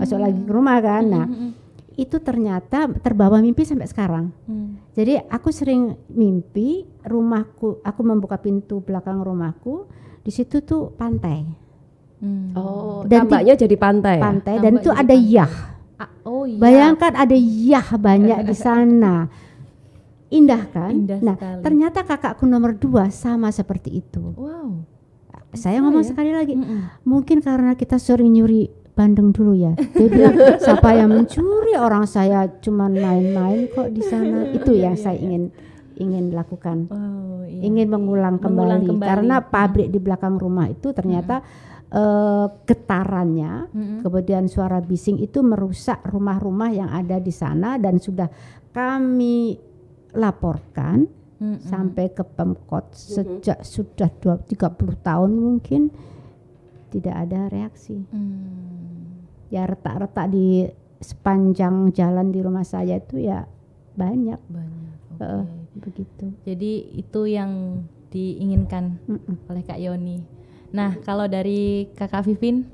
masuk lagi ke rumah kan. Nah itu ternyata terbawa mimpi sampai sekarang. Jadi aku sering mimpi rumahku, aku membuka pintu belakang rumahku, di situ tuh pantai.
Oh,
Dan
tampaknya jadi pantai. Ya?
Pantai dan itu ada yah.
Oh iya.
Bayangkan ada yah banyak di sana. Indah kan?
Indah
Nah,
sekali.
ternyata kakakku nomor 2 sama seperti itu.
Wow.
Saya ngomong sekali lagi, mungkin karena kita sering nyuri bandeng dulu ya. Dia bilang, siapa yang mencuri, orang saya cuma main-main kok di sana. Itu yang saya ingin lakukan.
Oh, iya.
Ingin mengulang kembali. Karena pabrik di belakang rumah itu ternyata getarannya, kemudian suara bising itu merusak rumah-rumah yang ada di sana, dan sudah kami laporkan sampai ke Pemkot sejak sudah 30 tahun mungkin tidak ada reaksi. Ya retak-retak di sepanjang jalan di rumah saya itu ya banyak.
Oke.
Begitu.
Jadi itu yang diinginkan oleh Kak Yoni. Nah, kalau dari Kakak Vivin,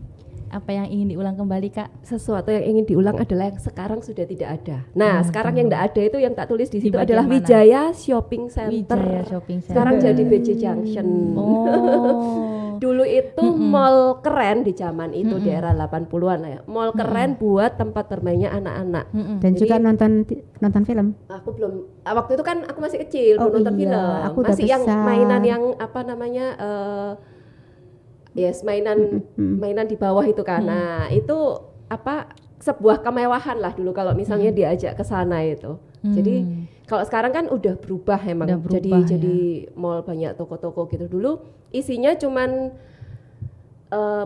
apa yang ingin diulang kembali, Kak?
Sesuatu yang ingin diulang adalah yang sekarang sudah tidak ada. Nah, sekarang yang tidak ada itu yang tak tulis di situ
bagian
adalah
mana?
Wijaya Shopping Center.
Wijaya Shopping Center.
Sekarang jadi BJ Junction.
Oh.
Dulu itu mall keren di zaman itu di era 80-an lah ya. Mall keren buat tempat bermainnya anak-anak.
Dan
Jadi,
juga nonton film.
aku belum waktu itu kan aku masih kecil, belum nonton
iya,
film.
aku udah
Masih yang
besar.
mainan yang apa namanya mainan di bawah itu kan. Nah, itu apa sebuah kemewahan lah dulu kalau misalnya diajak ke sana itu. Jadi kalau sekarang kan udah berubah emang.
Udah berubah,
jadi mall banyak toko-toko gitu. Dulu isinya cuman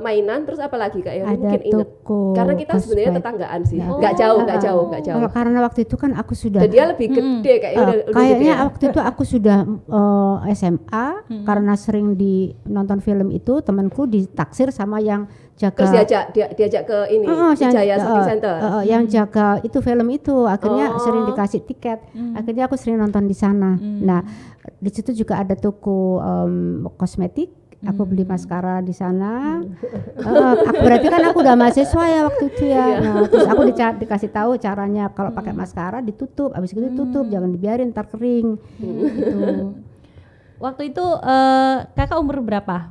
mainan, terus apa lagi Kak Yoni
Ada
mungkin inget.
toko
Karena kita sebenarnya
kosmetik.
tetanggaan sih.
Nah,
Nggak jauh.
Kalau karena waktu itu kan aku sudah
Dan dia lebih gede kayaknya udah gede
kayaknya
ya.
waktu itu aku sudah SMA karena sering di nonton film itu, temanku ditaksir sama yang jaga.
Terus diajak ke ini Wijaya Shopping Center.
Yang jaga itu film itu, akhirnya sering dikasih tiket. Akhirnya aku sering nonton di sana. Nah, di situ juga ada toko kosmetik. Aku beli maskara di sana. Berarti kan aku udah mahasiswa ya waktu itu ya. Nah, terus aku dikasih tahu caranya kalau pakai maskara ditutup, habis itu ditutup, jangan dibiarin ntar kering. Gitu.
Waktu itu Kakak umur berapa?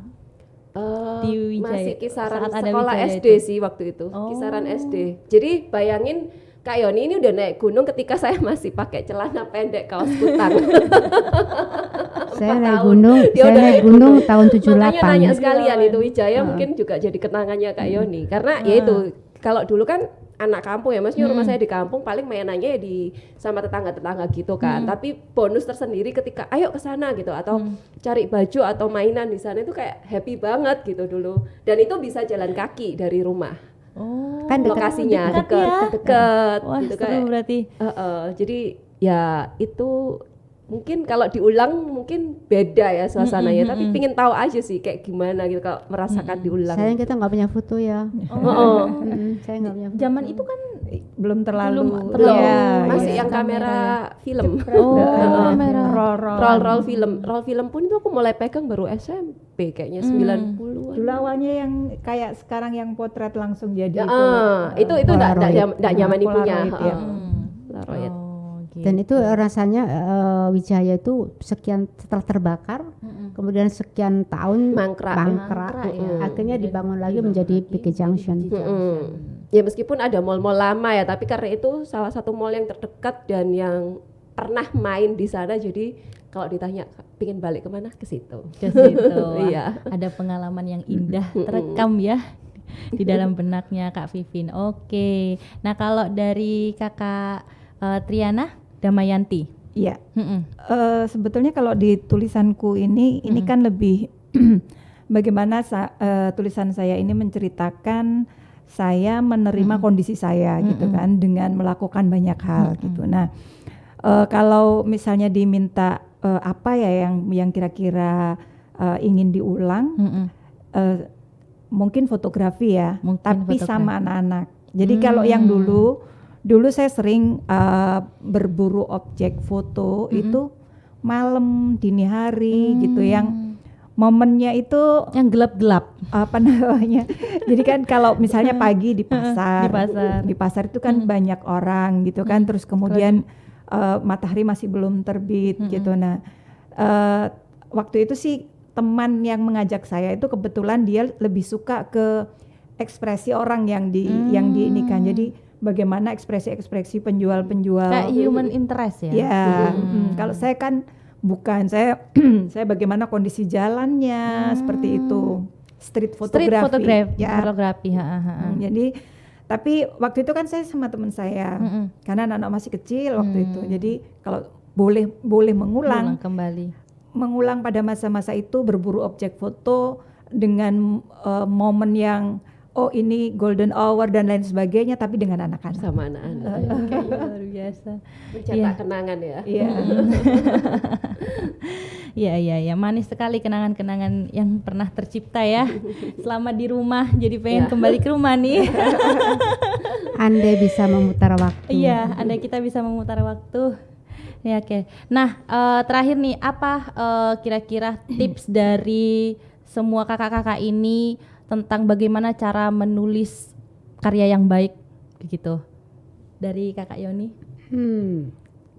Di Wijaya,
masih kisaran
saat ada
sekolah
Wijaya
SD
itu?
sih waktu itu,
Oh.
kisaran SD. Jadi bayangin Kak Yoni ini udah naik gunung ketika saya masih pakai celana pendek kaos kutang.
Saya
4
naik
tahun.
gunung,
Dia
saya
udah
naik gunung tahun 78.
Makanya nanya sekalian itu Wijaya mungkin juga jadi kenangannya Kak Yoni. Karena ya itu kalau dulu kan anak kampung ya, maksudnya rumah saya di kampung, paling mainannya ya di sama tetangga-tetangga gitu kan. Tapi bonus tersendiri ketika ayo ke sana gitu atau cari baju atau mainan di sana itu kayak happy banget gitu dulu. Dan itu bisa jalan kaki dari rumah.
Oh.
Kan dekat.
Lokasinya
dekat ya?
dekat
Wah,
gitu
seru
kayak.
berarti.
Jadi ya itu mungkin kalau diulang mungkin beda ya suasananya, tapi pingin tahu aja sih kayak gimana gitu kalau merasakan diulang.
Sayang kita nggak punya foto ya. Saya nggak punya foto.
Zaman itu kan
belum terlalu.
Belum,
Iya,
masih
iya.
yang kamera film.
kamera.
Roll film pun itu aku mulai pegang baru SMP kayaknya 90-an.
Dulu awalnya yang kayak sekarang yang potret langsung jadi
Ya, itu enggak nyaman punya.
Polaroid, ya.
Polaroid.
Oh, gitu.
Dan itu rasanya Wijaya itu sekian setelah terbakar, kemudian sekian tahun
Mangkrak,
ya.
akhirnya dibangun lagi menjadi BK Junction.
Ya meskipun ada mall-mall lama ya, tapi karena itu salah satu mall yang terdekat dan yang pernah main di sana, jadi kalau ditanya pingin balik kemana, ke situ.
Ke situ.
Iya.
Ada pengalaman yang indah terekam ya di dalam benaknya Kak Vivin. Oke. Nah, kalau dari Kakak Triana Damayanti.
Iya.
Mm-mm.
Sebetulnya kalau di tulisanku ini kan lebih bagaimana tulisan saya ini menceritakan saya menerima kondisi saya gitu kan dengan melakukan banyak hal gitu. Nah, kalau misalnya diminta apa ya yang kira-kira ingin diulang, mungkin fotografi ya,
Mungkin
tapi
fotografi.
sama anak-anak. Jadi kalau yang dulu saya sering berburu objek foto itu malam dini hari gitu, yang momennya itu
Yang gelap-gelap.
apa namanya. Jadi kan kalau misalnya pagi di pasar,
Di pasar.
itu kan banyak orang gitu kan, terus kemudian matahari masih belum terbit gitu. Nah, waktu itu sih teman yang mengajak saya itu kebetulan dia lebih suka ke ekspresi orang yang diinikan. Jadi bagaimana ekspresi-ekspresi penjual-penjual.
Kayak human interest ya.
Ya, kalau saya kan bukan, saya saya bagaimana kondisi jalannya seperti itu, street fotografi.
Fotografi.
Jadi tapi waktu itu kan saya sama teman saya, karena anak-anak masih kecil waktu itu. Jadi kalau boleh mengulang
Kembali.
pada masa-masa itu, berburu objek foto dengan momen yang ini golden hour dan lain sebagainya, tapi dengan anak-anak.
Sama anak-anak.
Oke, luar biasa.
Mencetak kenangan ya.
Iya.
Iya, manis sekali kenangan-kenangan yang pernah tercipta ya. Selama di rumah jadi pengen kembali ke rumah nih.
Andai bisa memutar waktu.
Iya, andai kita bisa memutar waktu. Ya, oke. Nah, terakhir nih, apa kira-kira tips dari semua kakak-kakak ini tentang bagaimana cara menulis karya yang baik gitu? Dari Kakak Yoni.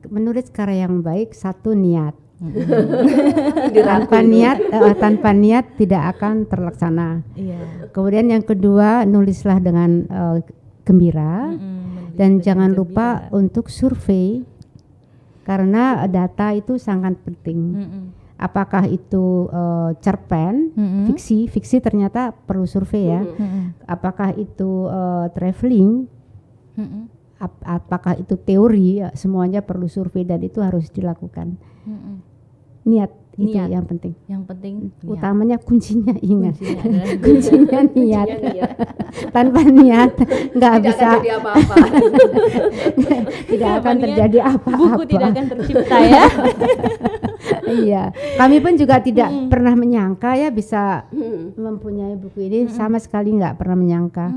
Menulis karya yang baik, satu niat.
Dirangkul.
Tanpa niat tidak akan terlaksana.
Iya.
Kemudian yang kedua, nulislah dengan gembira. Dan jangan lupa untuk survei, karena data itu sangat penting. Apakah itu cerpen, fiksi ternyata perlu survei ya. Apakah itu traveling, apakah itu teori, semuanya perlu survei dan itu harus dilakukan. Niat itu
Niat.
yang penting.
Yang penting niat.
Utamanya kuncinya ingat.
Kuncinya adalah
Kuncinya niat.
Iya.
Tanpa niat nggak
Tidak
bisa,
akan jadi apa-apa.
tidak akan
Apa niat,
terjadi apa-apa.
buku tidak akan tercipta ya.
Iya, kami pun juga tidak pernah menyangka ya bisa mempunyai buku ini, sama sekali nggak pernah menyangka.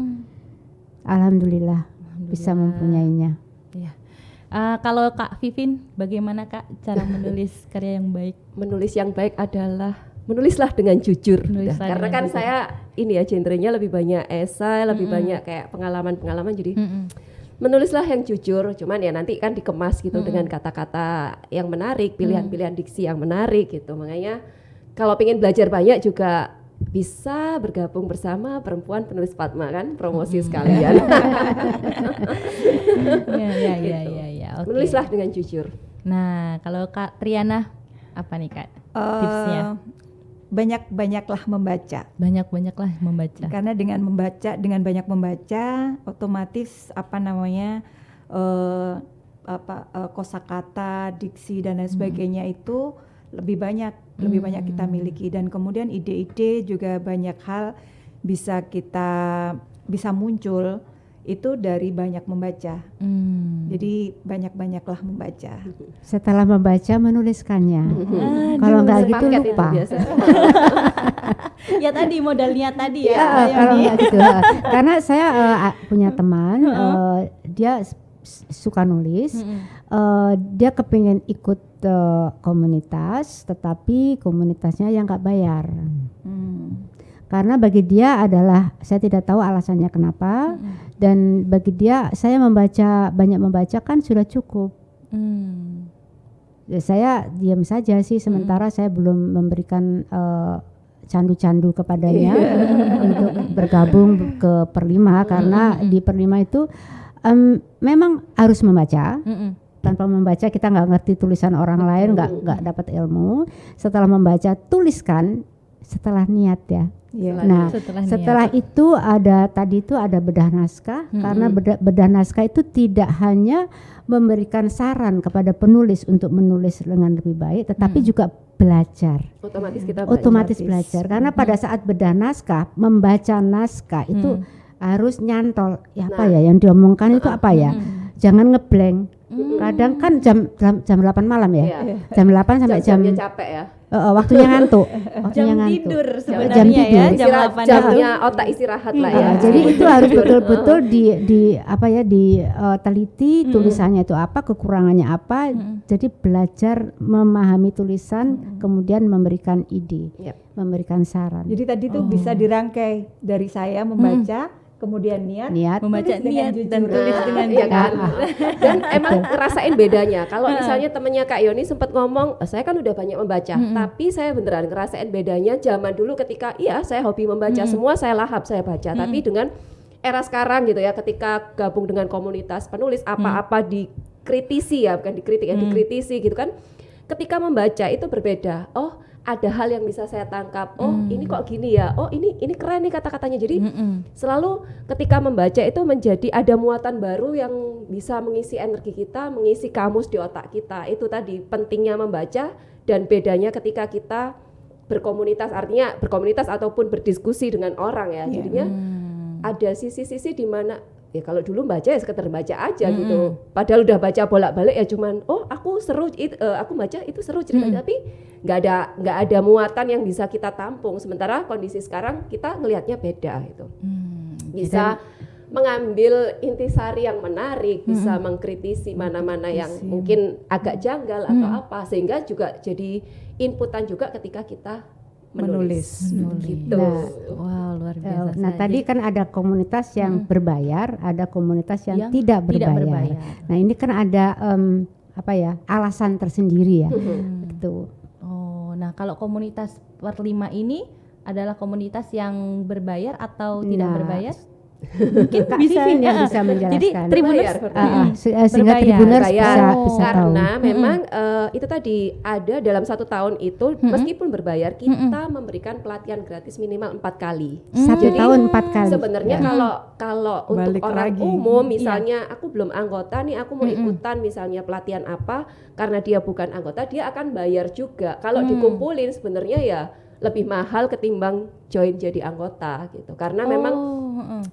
Alhamdulillah bisa mempunyainya.
Iya. Kalau Kak Vivin, bagaimana Kak cara menulis karya yang baik?
Menulis yang baik adalah menulislah dengan jujur.
Menulislah
Karena
dengan
kan
jujur.
saya ini ya genrenya lebih banyak esai, lebih banyak kayak pengalaman-pengalaman, jadi menulislah yang jujur. Cuman ya nanti kan dikemas gitu dengan kata-kata yang menarik, pilihan-pilihan diksi yang menarik gitu. Makanya kalau pengen belajar banyak juga bisa bergabung bersama Perempuan Penulis Padma, kan promosi sekalian.
Iya. Oke.
Menulislah dengan jujur.
Nah, kalau Kak Triana apa nih Kak tipsnya?
Banyak-banyaklah membaca.
Banyak-banyaklah membaca.
Karena dengan banyak membaca, otomatis kosakata, diksi dan lain sebagainya itu lebih banyak kita miliki, dan kemudian ide-ide juga banyak hal bisa muncul itu dari banyak membaca. Jadi banyak-banyaklah membaca.
Setelah membaca, menuliskannya. Kalau nggak gitu
Sepaket itu
lupa.
biasa.
Ya tadi modal niat tadi ya.
Kalau nggak gitu. Karena saya punya teman, dia suka nulis. Dia kepingin ikut komunitas, tetapi komunitasnya yang nggak bayar. Karena bagi dia adalah, saya tidak tahu alasannya kenapa, dan bagi dia saya banyak membaca kan sudah cukup. Ya, saya diam saja sih, sementara saya belum memberikan candu-candu kepadanya untuk bergabung ke Perlima, karena di Perlima itu memang harus membaca, tanpa membaca kita nggak ngerti tulisan orang lain, nggak dapat ilmu. Setelah membaca, tuliskan setelah niat ya. Nah, setelah itu ada bedah naskah, karena bedah naskah itu tidak hanya memberikan saran kepada penulis untuk menulis dengan lebih baik, tetapi juga belajar. Otomatis belajar. Karena pada saat bedah naskah, membaca naskah itu harus nyantol. Ya apa ya yang diomongkan itu apa ya? Jangan ngeblank. Kadang kan jam 8 malam ya. Jam 8 sampai jamnya
capek ya.
Waktunya ngantuk.
Tidur sebenarnya
jam tidur.
ya, jam 8
jamnya otak istirahat lah ya.
Jadi itu harus betul-betul diteliti tulisannya itu apa, kekurangannya apa. Jadi belajar memahami tulisan, kemudian memberikan ide, memberikan saran.
Jadi tadi tuh bisa dirangkai dari saya membaca, kemudian niat
membaca niat dan tulis dengan
iya kan. Dan emang ngerasain bedanya. Kalau misalnya temennya Kak Yoni sempat ngomong, saya kan udah banyak membaca, tapi saya beneran ngerasain bedanya zaman dulu ketika saya hobi membaca, semua saya lahap saya baca, tapi dengan era sekarang gitu ya, ketika gabung dengan komunitas penulis, apa-apa dikritisi ya, bukan dikritik ya, dikritisi gitu kan. Ketika membaca itu berbeda. Oh, ada hal yang bisa saya tangkap. Oh, ini kok gini ya. Oh, ini keren nih kata-katanya. Jadi selalu ketika membaca itu menjadi ada muatan baru yang bisa mengisi energi kita, mengisi kamus di otak kita. Itu tadi pentingnya membaca dan bedanya ketika kita berkomunitas, artinya berkomunitas ataupun berdiskusi dengan orang ya. Jadinya ada sisi-sisi di mana ya kalau dulu baca ya sekedar baca aja gitu. Padahal udah baca bolak-balik ya cuman aku seru aku baca itu seru ceritanya, tapi nggak ada muatan yang bisa kita tampung. Sementara kondisi sekarang kita ngelihatnya beda gitu. Bisa mengambil intisari yang menarik, bisa mengkritisi mana-mana yang mungkin agak janggal atau apa, sehingga juga jadi inputan juga ketika kita menulis. Gitu.
Wow, luar biasa.
Nah, tadi kan ada komunitas yang berbayar, ada komunitas yang tidak berbayar. Nah, ini kan ada alasan tersendiri ya. Gitu.
Oh, nah kalau komunitas per5 ini adalah komunitas yang berbayar atau tidak berbayar?
Mungkin Kak Vivin yang bisa menjelaskan.
Jadi Tribuners
sehingga Tribuners bisa
karena
tahu.
memang itu tadi ada dalam 1 tahun itu meskipun berbayar kita memberikan pelatihan gratis minimal 4 kali.
1 tahun 4 kali.
Sebenarnya kalau untuk orang umum misalnya aku belum anggota nih, aku mau ikutan misalnya pelatihan apa, karena dia bukan anggota dia akan bayar juga. Kalau dikumpulin sebenarnya ya lebih mahal ketimbang join jadi anggota gitu, karena memang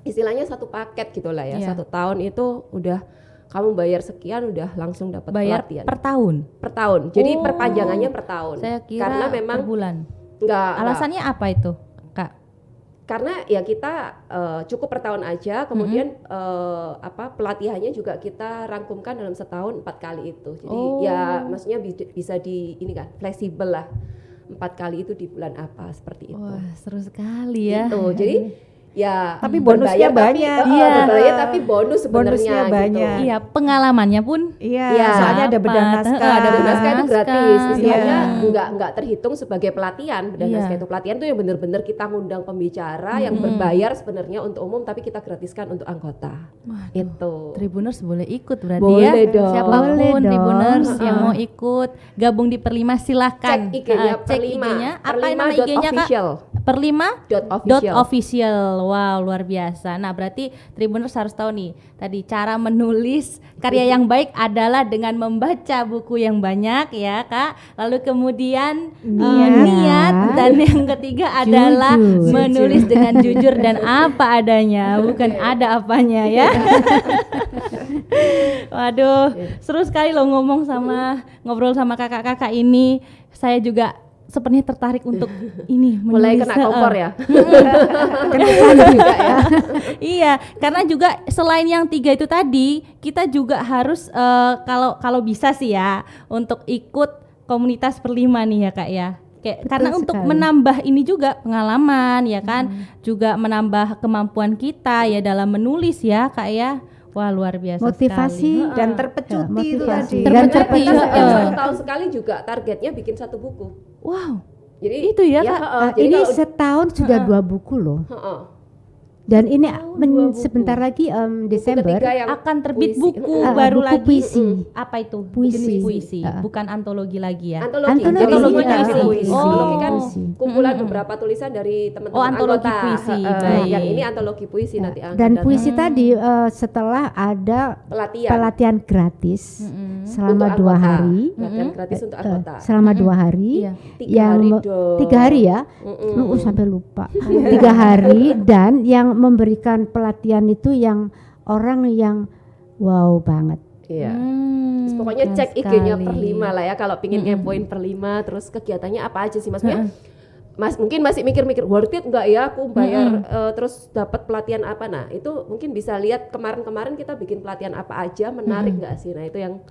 istilahnya satu paket gitulah ya. 1 tahun itu udah kamu bayar sekian udah langsung dapat pelatihan
per tahun.
Jadi perpanjangannya per tahun.
Saya kira
karena memang
per bulan.
Alasannya
apa itu, Kak?
Karena ya kita cukup per tahun aja, kemudian pelatihannya juga kita rangkumkan dalam setahun 4 kali itu. Jadi ya maksudnya bisa ini kan fleksibel lah. 4 kali itu di bulan apa seperti itu.
Wah, seru sekali ya.
Gitu. Jadi ya
tapi bonusnya banyak.
Berbayar tapi bonus sebenarnya
banyak.
gitu.
Iya, pengalamannya pun
soalnya ada bedah naskah.
Ada bedah naskah itu gratis. Istilahnya enggak terhitung sebagai pelatihan. Bedah naskah itu pelatihan tuh yang benar-benar kita ngundang pembicara yang berbayar sebenarnya untuk umum, tapi kita gratiskan untuk anggota. Itu.
Tribuners boleh ikut berarti
boleh
ya.
Dong.
Siapapun Tribuners yang mau ikut gabung di Per5 silakan.
Cek IG-nya
cek IG-nya. Apa nama IG-nya Kak? Per5.official. Wow, luar biasa. Nah, berarti Tribuners harus tahu nih, tadi cara menulis karya yang baik adalah dengan membaca buku yang banyak ya, Kak. Lalu kemudian niat, dan yang ketiga adalah menulis dengan jujur dan apa adanya, bukan ada apanya ya. Waduh, seru sekali loh ngobrol sama kakak-kakak ini. Saya juga sepertinya tertarik untuk ini
mulai kena kompor ya.
Juga ya. Iya, karena juga selain yang 3 itu tadi, kita juga harus kalau bisa sih ya untuk ikut komunitas Per5 nih ya Kak ya. Karena untuk menambah ini juga pengalaman ya kan, juga menambah kemampuan kita ya dalam menulis ya Kak ya. Wah, luar biasa
motivasi
sekali.
dan terpecuti itu tadi.
Terpecuti.
Yang 1 tahun sekali juga targetnya bikin 1 buku.
Wow.
Jadi
itu ya Kak.
Ini setahun sudah 2 buku loh. Dan ini sebentar lagi Desember
ketiga yang
akan terbit
puisi.
buku baru
buku
lagi.
puisi.
Apa itu?
Puisi.
Jenis puisi, bukan antologi lagi ya.
Antologi.
Antologi,
Jadi semuanya
iya.
isi puisi.
Oh.
Antologi kan
Puisi.
kumpulan beberapa tulisan dari teman-teman
Oh, antologi
anggota.
puisi, baik.
Yang ini antologi puisi nanti akan
Dan
datang.
puisi tadi setelah ada pelatihan gratis selama
Untuk
2
anggota.
hari.
Pelatihan gratis untuk anggota.
Selama 2 hari
Iya.
3 hari dong.
3 hari ya. Sampai lupa. 3 hari dan yang memberikan pelatihan itu yang orang yang wow banget.
Iya. Terus pokoknya
keren
cek IG-nya
sekali.
Per5 lah ya kalau pingin ngepoin Per5, terus kegiatannya apa aja sih maksudnya? Mas mungkin masih mikir-mikir worth it enggak ya aku bayar terus dapat pelatihan apa. Nah, itu mungkin bisa lihat kemarin-kemarin kita bikin pelatihan apa aja, menarik enggak sih? Nah, itu yang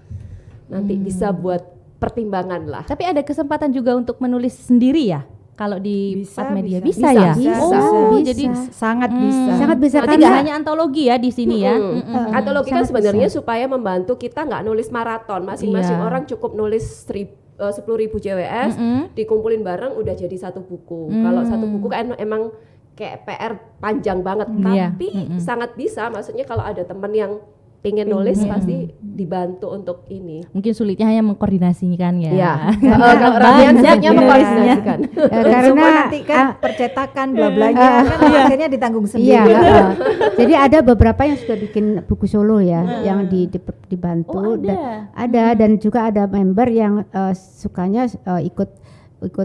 nanti bisa buat pertimbangan lah.
Tapi ada kesempatan juga untuk menulis sendiri ya? Kalau di
Bisa,
Pat Media
bisa.
bisa ya?
Bisa,
Oh,
bisa.
jadi
Sangat bisa.
Sangat bisa
berarti
karena
nggak hanya antologi ya di sini ya.
Antologi kan
sangat
sebenarnya supaya membantu kita nggak nulis maraton. Masing-masing
Iya.
orang cukup nulis 10.000 JWS, dikumpulin bareng udah jadi satu buku. Kalau satu buku kan emang kayak PR panjang banget,
Iya.
tapi sangat bisa. Maksudnya kalau ada teman yang pengen nulis pasti dibantu untuk ini.
Mungkin sulitnya hanya mengkoordinasikan ya.
Iya. Kalau Radian sulitnya
ya.
mengkoordinasikan.
karena
Semua nanti kan percetakan bla-blanya kan akhirnya ditanggung sendiri.
iya, jadi ada beberapa yang sudah bikin buku solo ya, yang dibantu.
Oh, ada.
Ada dan juga ada member yang sukanya ikut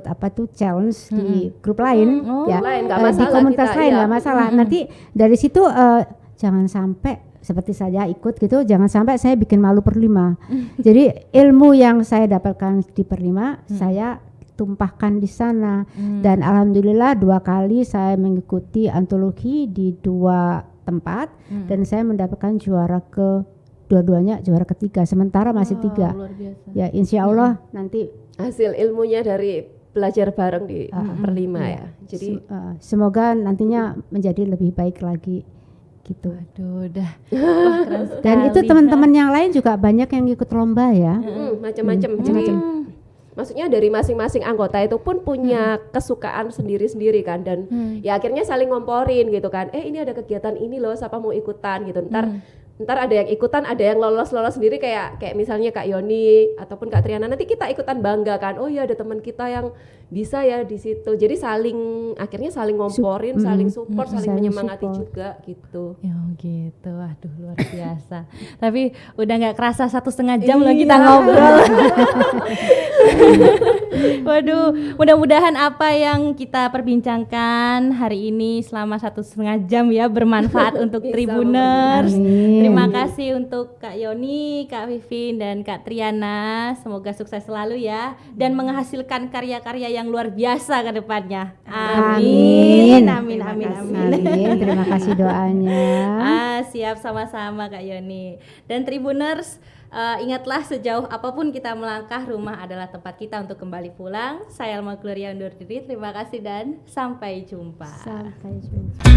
apa tuh challenge di grup lain ya,
Lain, nggak
di
masalah
komunitas
kita,
lain
iya.
nggak masalah. Nanti dari situ jangan sampai seperti saya ikut gitu, jangan sampai saya bikin malu Per5. Jadi ilmu yang saya dapatkan di Per5 saya tumpahkan di sana dan alhamdulillah 2 kali saya mengikuti antologi di 2 tempat dan saya mendapatkan juara dua-duanya juara ketiga, sementara masih 3
Luar biasa.
ya, insya Allah nanti
Hasil ilmunya dari belajar bareng di Per5 ya. Jadi
semoga nantinya menjadi lebih baik lagi gitu.
Aduh, udah. Wah, keren
Dan itu
sekali.
teman-teman yang lain juga banyak yang ikut lomba ya.
macam-macam. Jadi maksudnya dari masing-masing anggota itu pun punya kesukaan sendiri-sendiri kan, dan ya akhirnya saling ngomporin gitu kan. Ini ada kegiatan ini loh, siapa mau ikutan gitu. Ntar ada yang ikutan, ada yang lolos sendiri kayak misalnya Kak Yoni ataupun Kak Triana, nanti kita ikutan bangga kan. Oh ya ada teman kita yang bisa ya di situ. Jadi akhirnya saling ngomporin, saling support, saling
saling
menyemangati
support.
juga gitu.
Ya gitu, aduh luar biasa. Tapi udah nggak kerasa 1,5 jam loh kita ngobrol. Waduh, mudah-mudahan apa yang kita perbincangkan hari ini selama 1,5 jam ya bermanfaat untuk
Bisa,
Tribuners.
Amin.
Terima kasih untuk Kak Yoni, Kak Vivin, dan Kak Triana. Semoga sukses selalu ya dan menghasilkan karya-karya yang luar biasa ke depannya. Amin. Amin. Amin. Amin.
Amin. Terima kasih doanya.
Siap, sama-sama Kak Yoni. Dan Tribuners, ingatlah sejauh apapun kita melangkah, rumah adalah tempat kita untuk kembali pulang. Saya Alma Gloria undur diri. Terima kasih dan sampai jumpa.
Sampai jumpa.